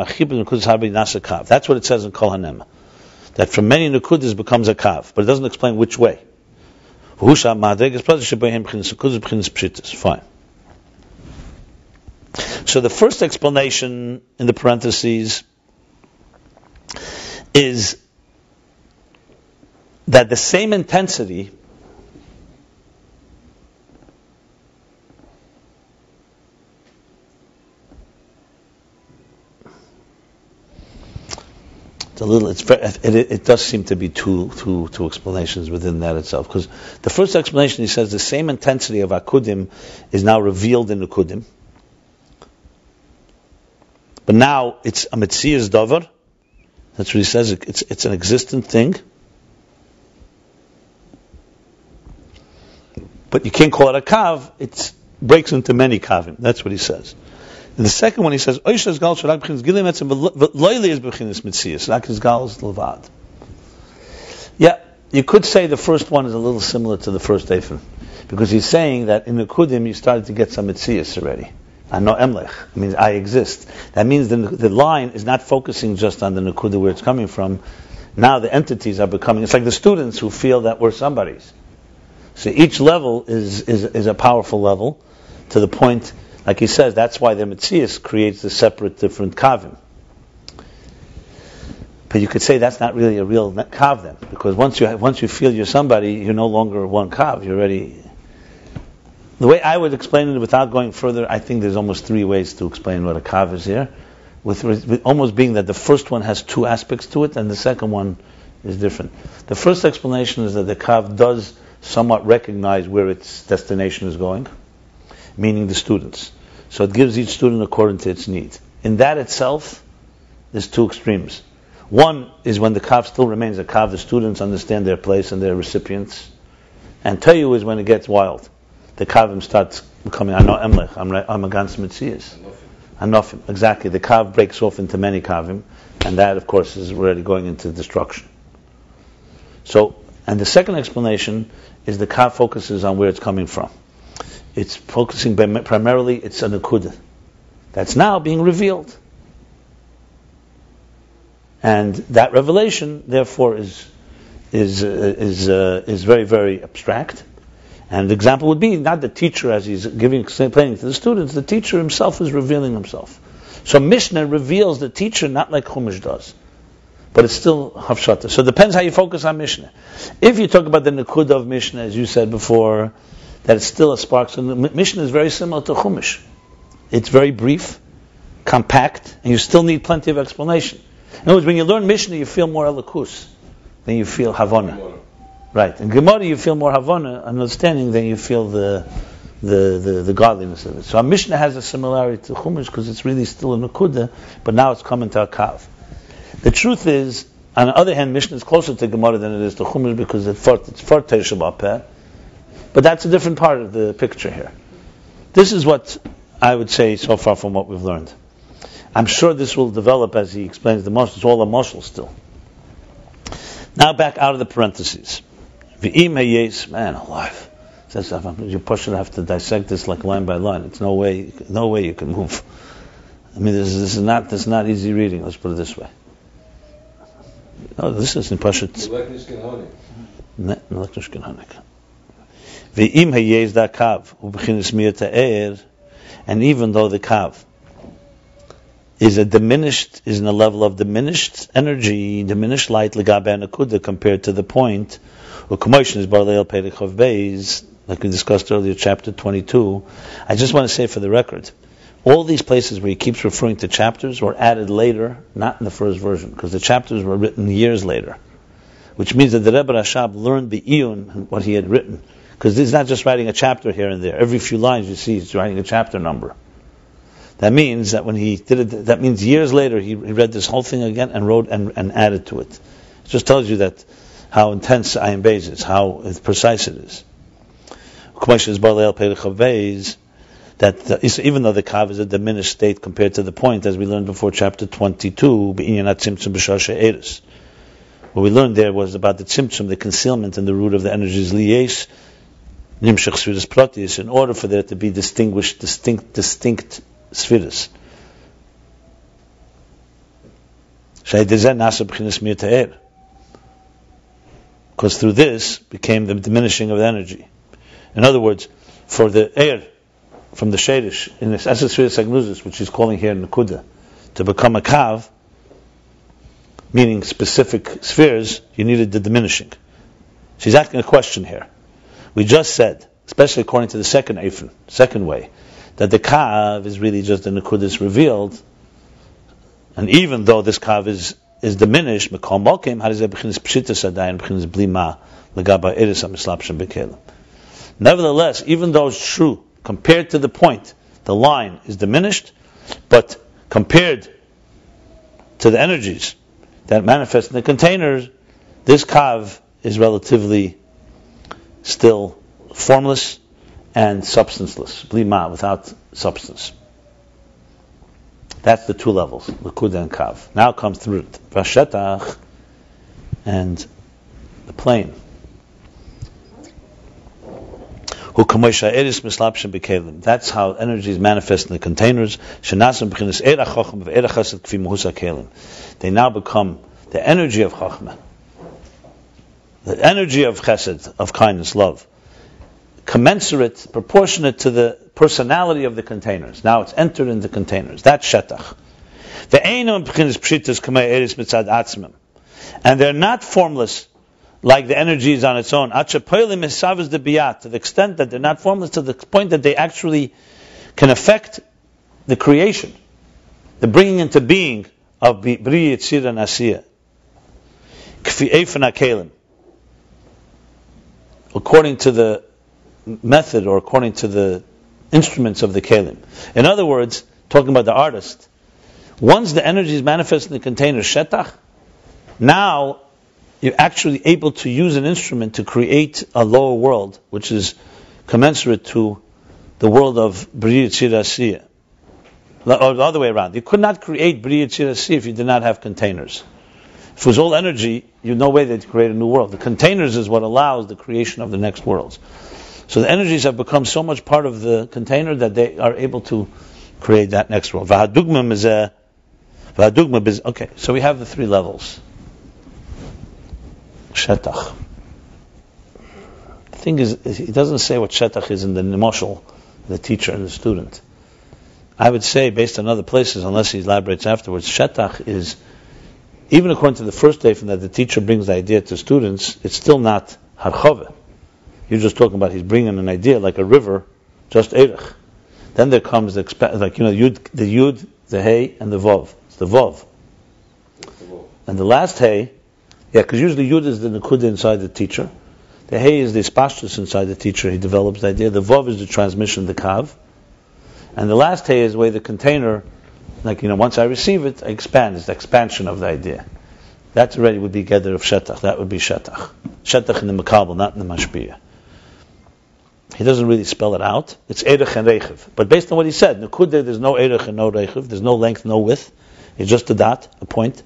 what it says in Kol Hanena. That from many nekudas becomes a kav, but it doesn't explain which way. Fine. So the first explanation in the parentheses is that the same intensity it does seem to be two explanations within that itself. Because the first explanation, he says the same intensity of akudim is now revealed in nekudim. But now it's a metzias davar. That's what he says. It's an existent thing. But you can't call it a kav. It breaks into many kavim. That's what he says. And the second one, he says, yeah, you could say the first one is a little similar to the first Eifim, because he's saying that in the Nakudim you started to get some mitzias already. I know emlech, it means I exist. That means the line is not focusing just on the Nakuda where it's coming from. Now the entities are becoming, it's like the students who feel that we're somebody's. So each level is a powerful level to the point. Like he says, that's why the Metzias creates the separate, different kavim. But you could say that's not really a real kav then, because once you feel you're somebody, you're no longer one kav. You're already. The way I would explain it, without going further, I think there's almost three ways to explain what a kav is here, with almost being that the first one has two aspects to it, and the second one is different. The first explanation is that the kav does somewhat recognize where its destination is going, meaning the students. So it gives each student according to its need. In that itself, there's two extremes. One is when the kav still remains a kav, the students understand their place and their recipients. And Tayu is when it gets wild. The kavim starts becoming, I know emlech, I'm against mitzvahs. Anofim, exactly. The kav breaks off into many kavim, and that, of course, is already going into destruction. So, and the second explanation is the kav focuses on where it's coming from. It's focusing primarily, it's a nekudah that's now being revealed. And that revelation, therefore, is is very, very abstract. And the example would be not the teacher as he's explaining to the students. The teacher himself is revealing himself. So Mishnah reveals the teacher not like Chumash does, but it's still hafshata. So it depends how you focus on Mishnah. If you talk about the nekudah of Mishnah, as you said before, that it's still a spark. So Mishnah is very similar to Chumash. It's very brief, compact, and you still need plenty of explanation. In other words, when you learn Mishnah, you feel more elokus than you feel havana. Right. In Gemara, you feel more havana, understanding, than you feel the godliness of it. So our Mishnah has a similarity to Chumash because it's really still a nekudah, but now it's coming to a kav. The truth is, on the other hand, Mishnah is closer to Gemara than it is to Chumash because it's for Teisha B'Peh. But that's a different part of the picture here. This is what I would say so far from what we've learned. I'm sure this will develop as he explains the mashal. It's all a mashal still. Now back out of the parentheses. V'im hayes, man alive. You push it, have to dissect this like line by line. It's no way you can move. I mean, this is not easy reading. Let's put it this way. No, this isn't Pashat. V'im hayes da kav u'b'chinas miyat, and even though the kav is in a level of diminished energy, diminished light, legabe nakuda, compared to the point, u'kamoshn is barleil perich Ayin Beis, like we discussed earlier, chapter 22. I just want to say for the record, all these places where he keeps referring to chapters were added later, not in the first version, because the chapters were written years later, which means that the Rebbe Rashab learned the iyun, what he had written, because he's not just writing a chapter here and there. Every few lines you see he's writing a chapter number. That means that when he did it, that means years later he read this whole thing again and wrote and added to it. It just tells you that how intense Ayin Beis is, how precise it is. That even though the kav is a diminished state compared to the point, as we learned before, chapter 22, what we learned there was about the symptom, the concealment and the root of the energies liyes, nimshach sfiras pratis, in order for there to be distinct spheres. Because through this became the diminishing of the energy. In other words, for the air from the shadish in this spheres agnuzis, which he's calling here Nakuda, to become a kav, meaning specific spheres, you needed the diminishing. She's asking a question here. We just said, especially according to the second way, that the kav is really just the nekudas revealed, and even though this kav is diminished, nevertheless, even though it's true, compared to the point, the line is diminished, but compared to the energies that manifest in the containers, this kav is relatively still formless and substanceless, blima, without substance. That's the two levels, nekudah and kav. Now comes through shetach and the plane. That's how energy is manifest in the containers. They now become the energy of chachma, the energy of chesed, of kindness, love, commensurate, proportionate to the personality of the containers. Now it's entered in the containers. That's shetach. And they're not formless like the energy is on its own. To the extent that they're not formless, to the point that they actually can affect the creation, the bringing into being of Bri Yitzir and Asiyah. According to the method or according to the instruments of the kelim. In other words, talking about the artist, once the energy is manifest in the container shetach, now you're actually able to use an instrument to create a lower world, which is commensurate to the world of Bri Yitzir Asiyah. Or the other way around. You could not create Bri Yitzir Asiyah if you did not have containers. If it was all energy, you'd no way they'd create a new world. The containers is what allows the creation of the next worlds. So the energies have become so much part of the container that they are able to create that next world. Okay, so we have the three levels. Shetach. The thing is, he doesn't say what shetach is in the emotional, the teacher and the student. I would say, based on other places, unless he elaborates afterwards, shetach is, even according to the first day from that the teacher brings the idea to students, it's still not harchove. You're just talking about he's bringing an idea like a river, just erech. Then there comes the yud, the hey, and the vav. It's the vav. And the last hey, because usually yud is the nekudah inside the teacher. The hey is the spashtus inside the teacher. He develops the idea. The vav is the transmission, the kav. And the last hey is where the container, once I receive it, I expand. It's the expansion of the idea. That already would be gather of shetach. That would be shetach. Shetach in the makabel, not in the mashpiyah. He doesn't really spell it out. It's erech and reichiv. But based on what he said, nekudah, there's no erech and no reichiv. There's no length, no width. It's just a dot, a point.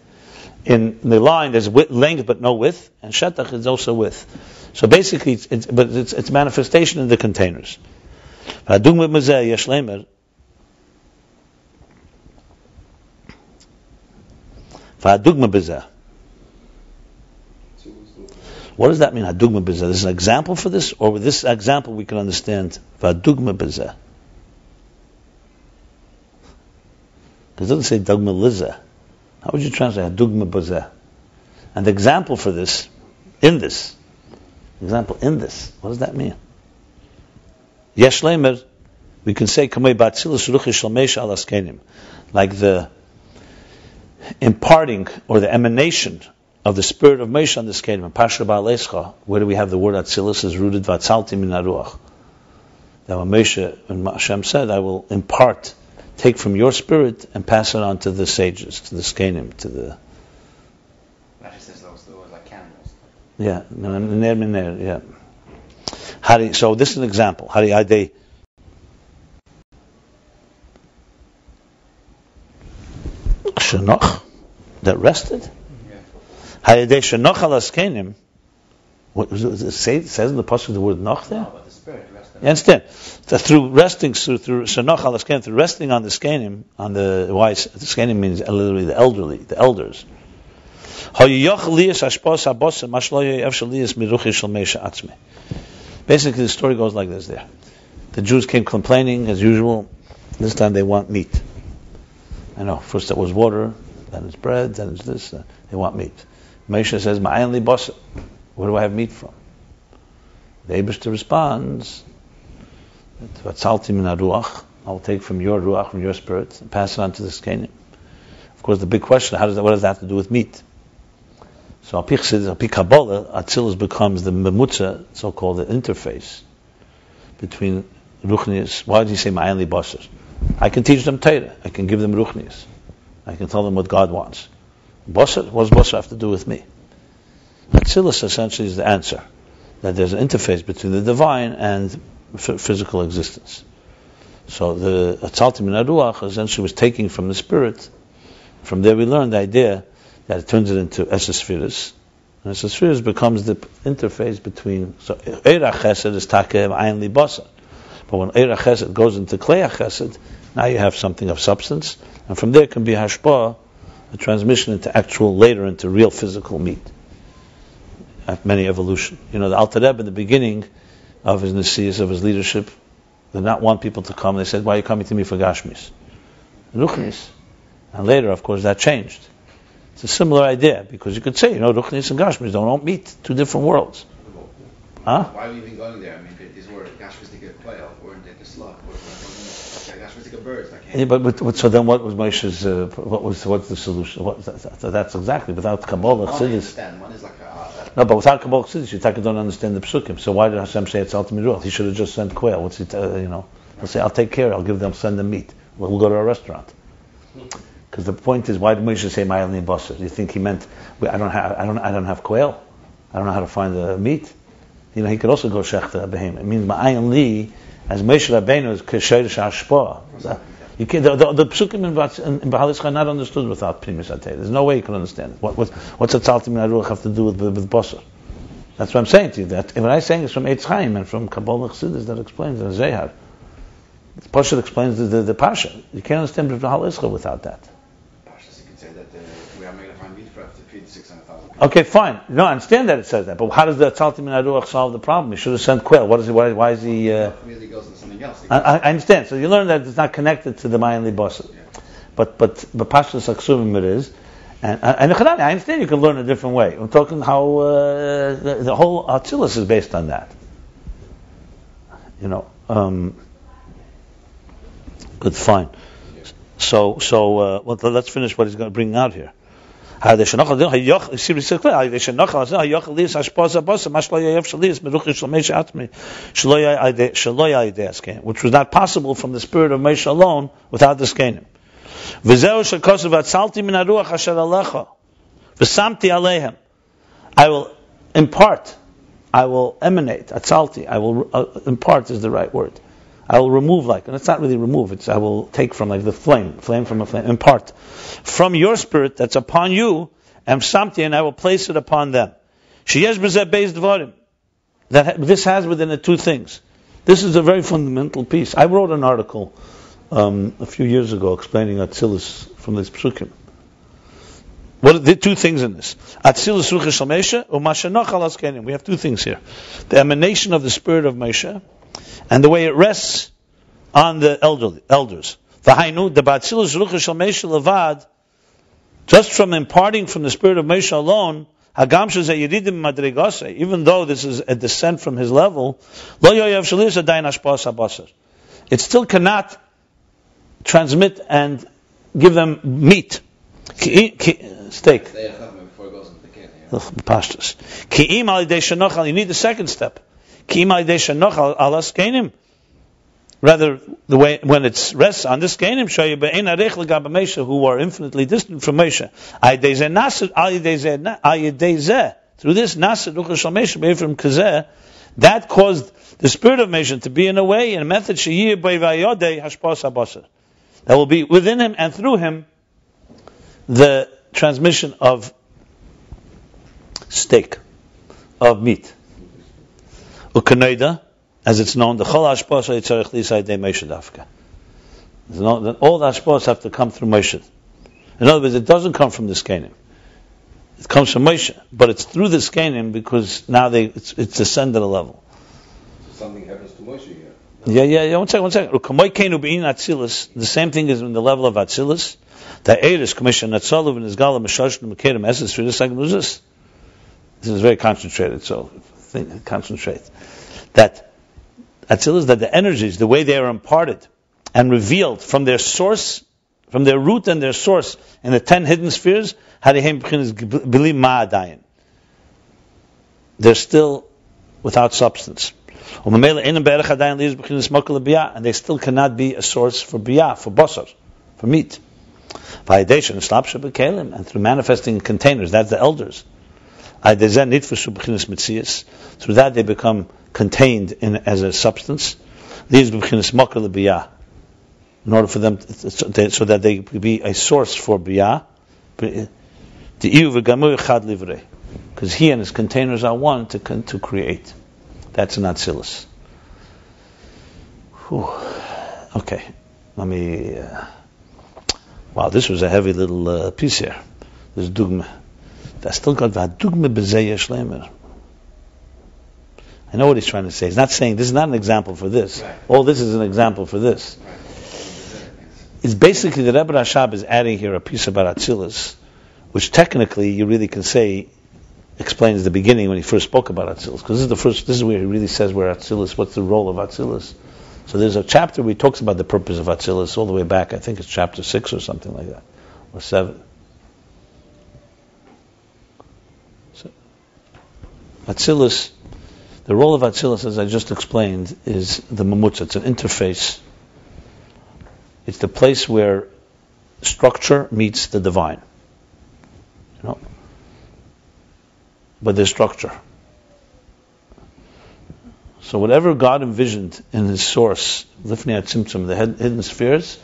In the line, there's length but no width. And shetach is also width. So basically, it's manifestation in the containers. What does that mean? Hadugma b'zeh. There's an example for this, or with this example we can understand hadugma b'zeh. Because it doesn't say dugma lizeh. How would you translate hadugma b'zeh? And the example for this, in this, what does that mean? Yesh leimer, we can say kamei ba'atzilus ruchi shel meisha al askenim, like the imparting or the emanation of the spirit of Mishne on the skenim. And Pasha Ba'alescha, where do we have the word Atzilus is rooted Vatzalti min haruach. That when Moshe and Hashem said, I will impart, take from your spirit and pass it on to the sages, to the skenim, to the. That just says those like candles. Yeah, yeah. So this is an example. How do they? Shenoch, that rested. What it says in the pasuk the word noch there? No, but the spirit rested. You understand? Through resting, through shenoch al askenim, through resting on the skenim, on the why the skenim means literally the elderly, the elders. Basically, the story goes like this. There, the Jews came complaining as usual. This time they want meat. I know. First it was water, then it's bread, then it's this. They want meat. Mishne says, "Ma'ayin basar. Where do I have meat from?" The Eibishter responds, "Vatzalti min haruach. I'll take from your ruach, from your spirit, and pass it on to the skenim." Of course, the big question: what does that have to do with meat? So, al pi Kabbalah, Atzilus becomes the memutza, so-called the interface between ruchnius. Why did he say ma'ayin basar? I can teach them Torah. I can give them ruchnius. I can tell them what God wants. Basar, what does basar have to do with me? Atzilus essentially is the answer. That there's an interface between the divine and physical existence. So the Atzalti min haruach essentially was taking from the spirit. From there we learned the idea that it turns it into esesphiris. And esesphiris becomes the interface between, so Eirach Chesed is Takeh Ayin Li Basar. But when Eirach Chesed goes into Kleach Chesed, now you have something of substance. And from there can be hashpah, a transmission into actual, later into real physical meat. Many evolution. The Alter Rebbe in the beginning of his nesias, of his leadership, did not want people to come. They said, "Why are you coming to me for gashmis?" Ruchnis. And later, of course, that changed. It's a similar idea, because you could say, ruchnis and gashmis don't meet, two different worlds. Huh? Why are we even going there? I mean, these were gashmistic quail, or the slug, or gashmistic birds. Yeah, but so then, what was Moshe's? What's the solution? That's exactly without Kabbalah Chassidus. One is like No, but without Kabbalah Chassidus, you don't understand the psukim. So why did Hashem say it's ultimate ruach? He should have just sent quail. What's he? He'll say, "I'll take care. I'll send them meat. We'll go to a restaurant." Because the point is, why did Moshe say ma'ayin basar? Do you think he meant I don't have quail? I don't know how to find the meat. He could also go shechter behem. It means ma'ayin li, as Moshe Rabbeinu is k'sherish hashpah. You can't. The psukim in B'halischa are not understood without primus atei. There's no way you can understand it. What's a tzaltim min haruach have to do with basar? That's what I'm saying to you. That what I'm saying is from Eitz Chaim and from Kabbalah Chassidus that explains the Zehar. The Pasha explains the Pasha. You can't understand B'halischa without that. Pasha, you could say that we are going to find meat for to feed 600,000 people. Okay, fine. No, I understand that it says that, but how does the Atzalti Min HaRuach solve the problem? He should have sent Quail. What is he? Why is he? Really goes into something else. I understand. So you learn that it's not connected to the Mayan Libasa. Yeah. But Pashtus Aksuvim it is. And I understand you can learn a different way. I'm talking how the whole Atzilus is based on that. But fine. So let's finish what he's going to bring out here. How they shenochal which was not possible from the spirit of Moshe alone without the skenim. I will impart, I will emanate. Atzalti, I will impart is the right word. I will remove, and it's not really remove, it's I will take from the flame from a flame, impart from your spirit that's upon you, and samti, and I will place it upon them. Sheyesh b'zeh beis dvarim. This has within it two things. This is a very fundamental piece. I wrote an article a few years ago explaining Atzilus from this psukim. What are the two things in this? Atzilus ruach shel Moshe u'mashenachal askenim. We have two things here: the emanation of the spirit of Moshe, and the way it rests on the elders. V'hainu the b'atzilus ruach shel Moshe levad, just from imparting from the spirit of Moshe alone. Hagam shezeh yeridim madrigase. Even though this is a descent from his level, lo yoyev shalis adayin hashpas habasar. It still cannot transmit and give them meat, steak. Pashtus. Ki'im al yidei shenochal. You need the second step. Ki'im al yidei shenochal alas kenim. Rather, the way when it rests on this kenim, shoyu be'ein arech l'gab Moshe, who are infinitely distant from Moshe. Al yidei zeh. Through this nasir ruach shel Moshe be'efrim kazeh, that caused the spirit of Moshe to be in a way, in a method sheyir be'vayodei hashpas habasar. That will be within him and through him the transmission of steak, of meat. Ukaneda, as it's known, the chol hashpas yitzarech li'saydei Moshe dafka. All the hashpas have to come through Moshe. In other words, it doesn't come from the skenim. It comes from Moshe, but it's through the skenim because now it's ascended a level. So something happens to Moshe here. Yeah. One second. The same thing is in the level of Atzilus. The Eris Commission Atzalav and Izgala Meshash Mekedem Essence for this second was this. This is very concentrated, so concentrate. That Atzilus, that the energies, the way they are imparted and revealed from their source, from their root and their source in the 10 hidden spheres, they're still without substance. And they still cannot be a source for biyah, for basar, for meat. And through manifesting containers, that's the elders. Through that they become contained as a substance. In order for them, so that they could be a source for biyah. Because he and his containers are one to create. That's an Atzilus. Okay, let me. Wow, this was a heavy little piece here. This dugma. That's still got dugma b'zeh shleimer. I know what he's trying to say. He's not saying this is not an example for this. Right. All this is an example for this. Right. It's basically the Rebbe Rashab is adding here a piece about Atzilus, which technically you really can say explains the beginning when he first spoke about Atzilus, because this is where he really says where Atzilus, what's the role of Atzilus. So there's a chapter where he talks about the purpose of Atzilus all the way back. I think it's chapter 6 or something like that, or 7. So, Atzilus, the role of Atzilus, as I just explained, is the mamutza. It's an interface. It's the place where structure meets the divine. But there's structure. So whatever God envisioned in His source, lifnei symptom, the hidden spheres,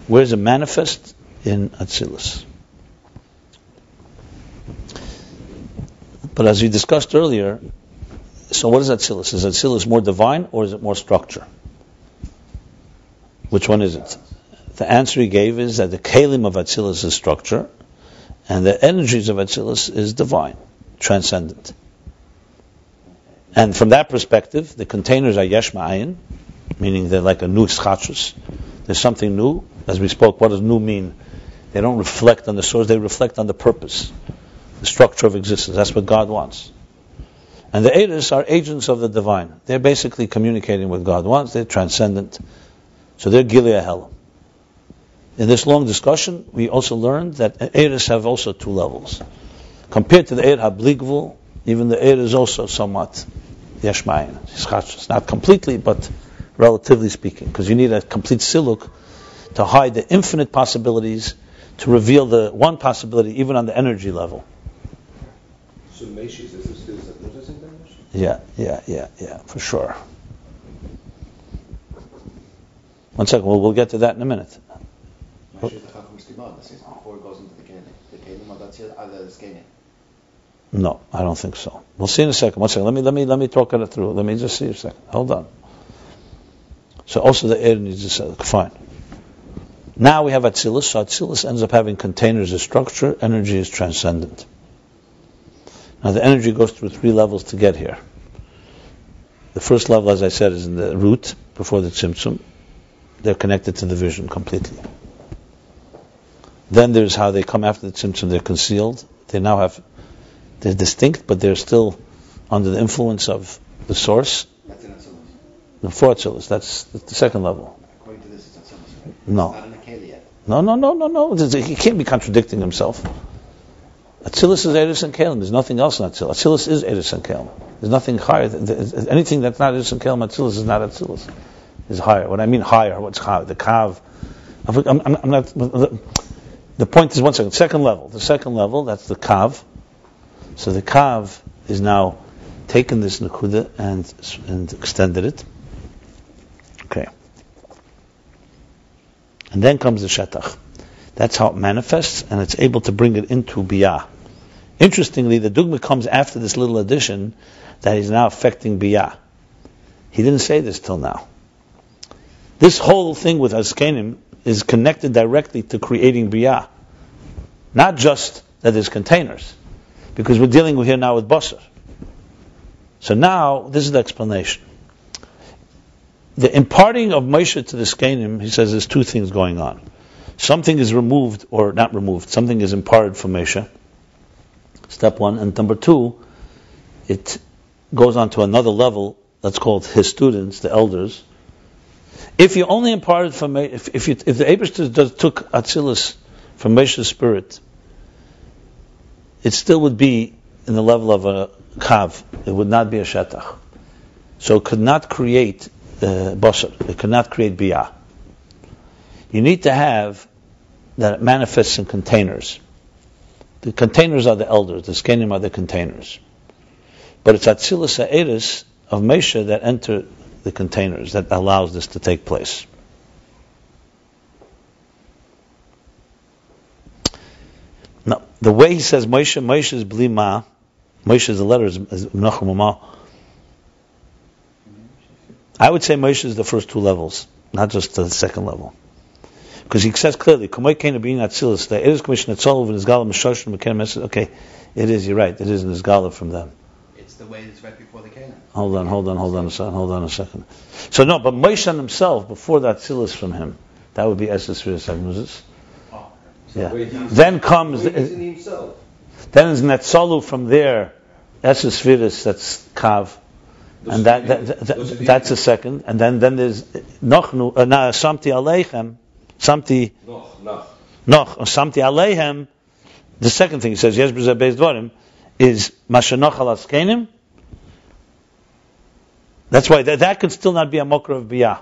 where is it manifest? In Atzilus. But as we discussed earlier, so what is Atzilus? Is Atzilus more divine or is it more structure? Which one is it? The answer he gave is that the kelim of Atzilus is structure, and the energies of Atzilus is divine. transcendent. And from that perspective, the containers are yesh ma'ayin, meaning they're like a new schachus. There's something new. As we spoke, what does new mean? They don't reflect on the source, they reflect on the purpose, the structure of existence. That's what God wants. And the Eidos are agents of the divine. They're basically communicating with God wants. They're transcendent. So they're Gilead Hell. In this long discussion, we also learned that Eidos have also two levels. Compared to the Eid HaBligvul, even the Eid is also somewhat Yeshmayin. It's not completely, but relatively speaking, because you need a complete siluk to hide the infinite possibilities, to reveal the one possibility, even on the energy level. So Meshach is this still noticing damage? Yeah, for sure. One second, we'll get to that in a minute. Meshach is the Hakudim Stimad, this is before it goes into the Kenim. The Kenim, that's here, the Kenim. No, I don't think so. We'll see in a second. One second. Let me talk it through. Let me just see a second. Hold on. So also the air needs to say, fine. Now we have Atzilus. So Atzilus ends up having containers as structure. Energy is transcendent. Now the energy goes through three levels to get here. The first level, as I said, is in the root before the symptom. They're connected to the vision completely. Then there's how they come after the symptom. They're concealed. They're distinct, but they're still under the influence of the source. That's in Atzilus. The four Atzilus, that's the second level. According to this, it's Atzilus, right? No. It's not in the Keli yet. No. He can't be contradicting himself. Atzilus is Eris and Kalim. There's nothing else in Atzilus. Atzilus is Eris and Kalim. There's nothing higher. Anything that's not Eris and Kalim, Atzilus is not Atzilus. Is higher. What I mean higher, what's higher? The Kav. I'm not. The point is, one second. Second level. The second level, that's the Kav. So the Kav is now taken this nekudah and extended it. Okay. And then comes the shetach. That's how it manifests, and it's able to bring it into biyah. Interestingly, the dugma comes after this little addition that is now affecting biyah. He didn't say this till now. This whole thing with Askenim is connected directly to creating biyah. Not just that there's containers, because we're dealing here now with basar. So now, this is the explanation. The imparting of Moshe to the Skenim, he says there's two things going on. Something is removed, or not removed, something is imparted from Moshe. Step one. And number two, it goes on to another level that's called his students, the elders. If you only imparted from if the Eibishter took Atzilus from Moshe's spirit, it still would be in the level of a kav. It would not be a shetach. So it could not create basar. It could not create biyah. You need to have that it manifests in containers. The containers are the elders. The skenim are the containers. But it's Atzilus ha'eris of Moshe that enter the containers that allows this to take place. Now, the way he says Moshe is bli ma. Moshe is the letter is Menachem ma. I would say Moshe is the first two levels, not just the second level. Because he says clearly, okay, it is, you're right, it is in Nizgala from them. It's the way it's right before the Canaan. Hold on a second. So no, but Moshe himself, before that Atzilus from him, that would be Eshes Firas Agmuzis. Yeah. Then comes, then is Netzalu from there, Eshes Firas, that's Kav. And that's a second. And then there's Nochnu, Samti Aleichem, Samti Aleichem. The second thing he says, Yesh B'zeh Beis Dvarim, is Mashanoch al Askenim. That's why that could still not be a mokra of biyah.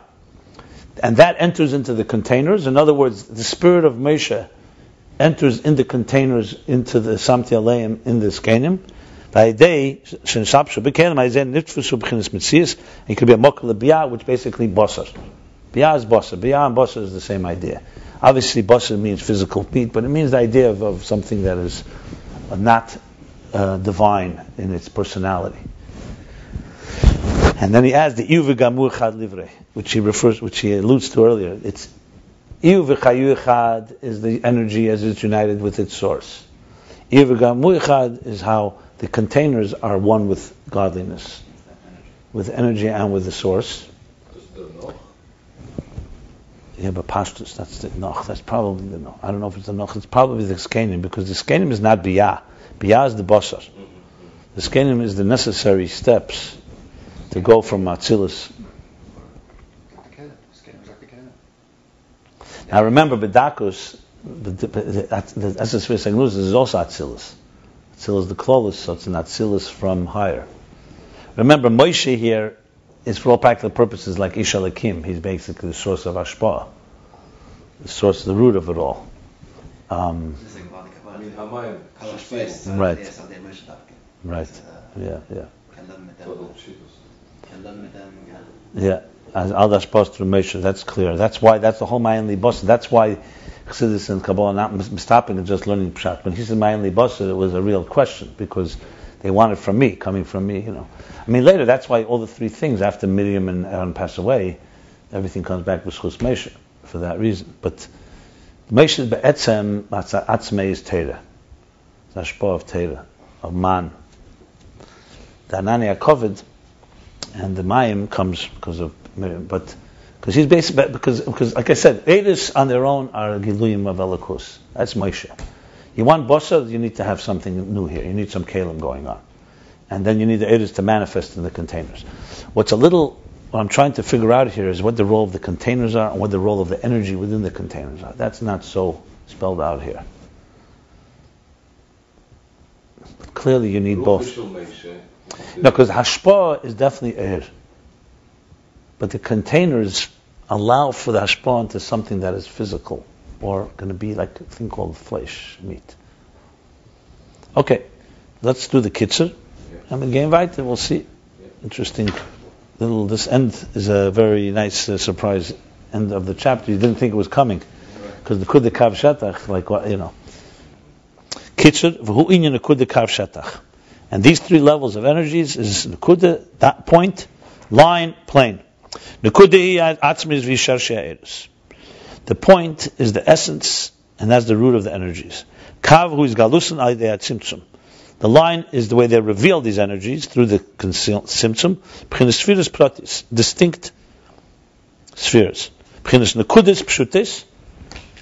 And that enters into the containers. In other words, the spirit of Moshe enters in the containers, into the Samti Aleim, in the Skenim. It could be a mokra of biyah, which basically basar. Biyah is basar. Biyah and basar is the same idea. Obviously, basar means physical meat, but it means the idea of something that is not divine in its personality. And then he adds the Iyu v'gamur chad livrei, which he alludes to earlier. It's Iyu v'chayu echad is the energy as it's united with its source. Iyu v'gamur chad is how the containers are one with godliness, with energy and with the source. Yeah, but pashtus, that's the noch. That's probably the noch. I don't know if it's the noch. It's probably the skenim, because the skenim is not biyah. Biyah is the basar. The skenim is the necessary steps to go from atzilus. Now remember, bedakus, the essence of Sagnus is also atzilus. Atzilus is the klolos, so it's an atzilus from higher. Remember, Moshe here is for all practical purposes like Ish Alakim. He's basically the source of Ashpah, the source, the root of it all. Right. Right. Yeah. Yeah. As al Ashpah through Moshe, that's clear. That's why. That's the whole Mayan Libasa. That's why Chassidus and Kabbalah not stopping and just learning Pshat. When he said Mayan Libasa, it was a real question because they want it from me, coming from me, I mean, later, that's why all the three things, after Miriam and Aaron pass away, everything comes back with Schus Moshe, for that reason. But Moshe is be'etzem, atzmei is Torah. It's Ashpah of Torah, of Man. The Anani HaKovid, and the Mayim comes because of Miriam, but because he's basically, because like I said, Eidos on their own are Giluyim of Elokus. That's Moshe. You want Bosa, you need to have something new here. You need some Kalim going on. And then you need the Eidos to manifest in the containers. What I'm trying to figure out here is what the role of the containers are and what the role of the energy within the containers are. That's not so spelled out here. But clearly you need both. No, because Hashpah is definitely Eir. But the containers allow for the Hashpah into something that is physical, or going to be like a thing called flesh, meat. Okay, let's do the kitzur. I'm in game weiter, we'll see. Interesting. This end is a very nice surprise end of the chapter. You didn't think it was coming. Because the nekudah kav shetach, like what, Kitzur, v'hu inyan nekudah kav shetach. And these three levels of energies is nekudah, that point, line, plane. Nekudah hi atzmis v'yishar she'eres. The point is the essence, and that's the root of the energies. Kav hu is galusan al yedei symptom. The line is the way they reveal these energies through the symptom. B'chinas spheres pratis, distinct spheres. B'chinas nekudas pshutis.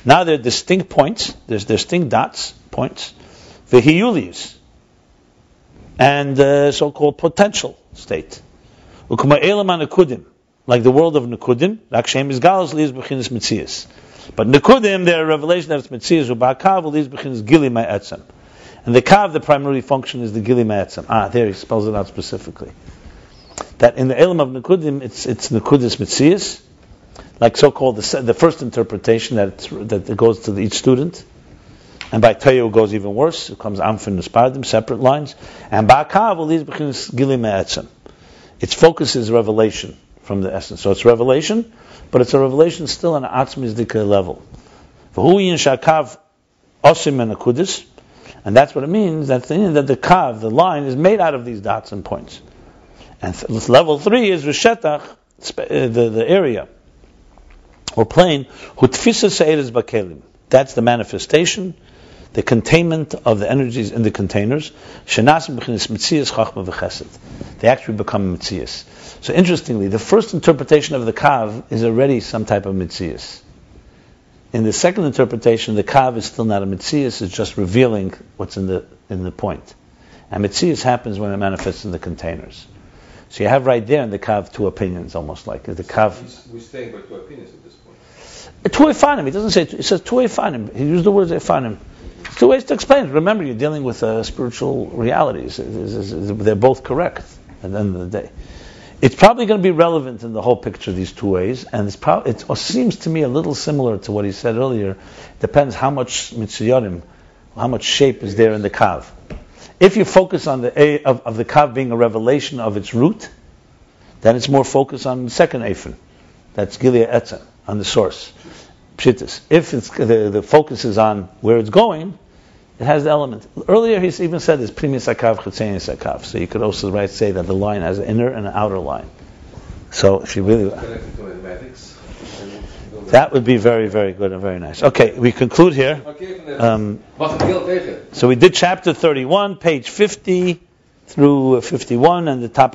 Now they're distinct points. There's distinct dots, points. V'hiyulis, and so-called potential state. Ukuma elam nekudim, like the world of nekudim. Rakshem is galos lies b'chinas mitzias. But nekudim, they're a revelation that it's mitzias. Uba'akav lies b'chinas gili ma'etzem. And the kav, the primary function is the gili ma'etzem. There he spells it out specifically. That in the elam of nekudim, it's nekudas mitzias, like so-called the first interpretation that goes to each student. And by Torah it goes even worse. It comes amfin nispardim, separate lines. And ba'akav lies b'chinas gili ma'etzem. Its focus is revelation from the essence. So it's revelation, but it's a revelation still on an atzmizdika level. V'hu yin shakav osim and nekudas. And that's what it means, that the kav, the line, is made out of these dots and points. And level 3 is shetach, the area, or plane, hu tfisa se'eres b'kelim. That's the manifestation, the containment of the energies in the containers. Shenasim b'chinas mitzias chachma v'chesed. They actually become mitzias. So interestingly, the first interpretation of the kav is already some type of mitzias. In the second interpretation, the kav is still not a mitzias; it's just revealing what's in the point. And mitzias happens when it manifests in the containers. So you have right there in the kav two opinions, almost like the kav. We're staying by two opinions at this point. Two efanim. He doesn't say. It says two efanim. He used the words efanim. Two ways to explain it. Remember, you're dealing with spiritual realities. They're both correct at the end of the day. It's probably going to be relevant in the whole picture, these two ways, and it seems to me a little similar to what he said earlier. Depends how much mitziyarim, how much shape is there in the kav. If you focus on the of the kav being a revelation of its root, then it's more focused on the second eifin. That's gilia etzem, on the source. Pshittis. If it's, the focus is on where it's going, it has the element. Earlier he even said this primis akav chetzenis akav. So you could also say that the line has an inner and an outer line. So if you really that would be very, very good and very nice. Okay, we conclude here. So we did chapter 31, page 50. through 51 and the top of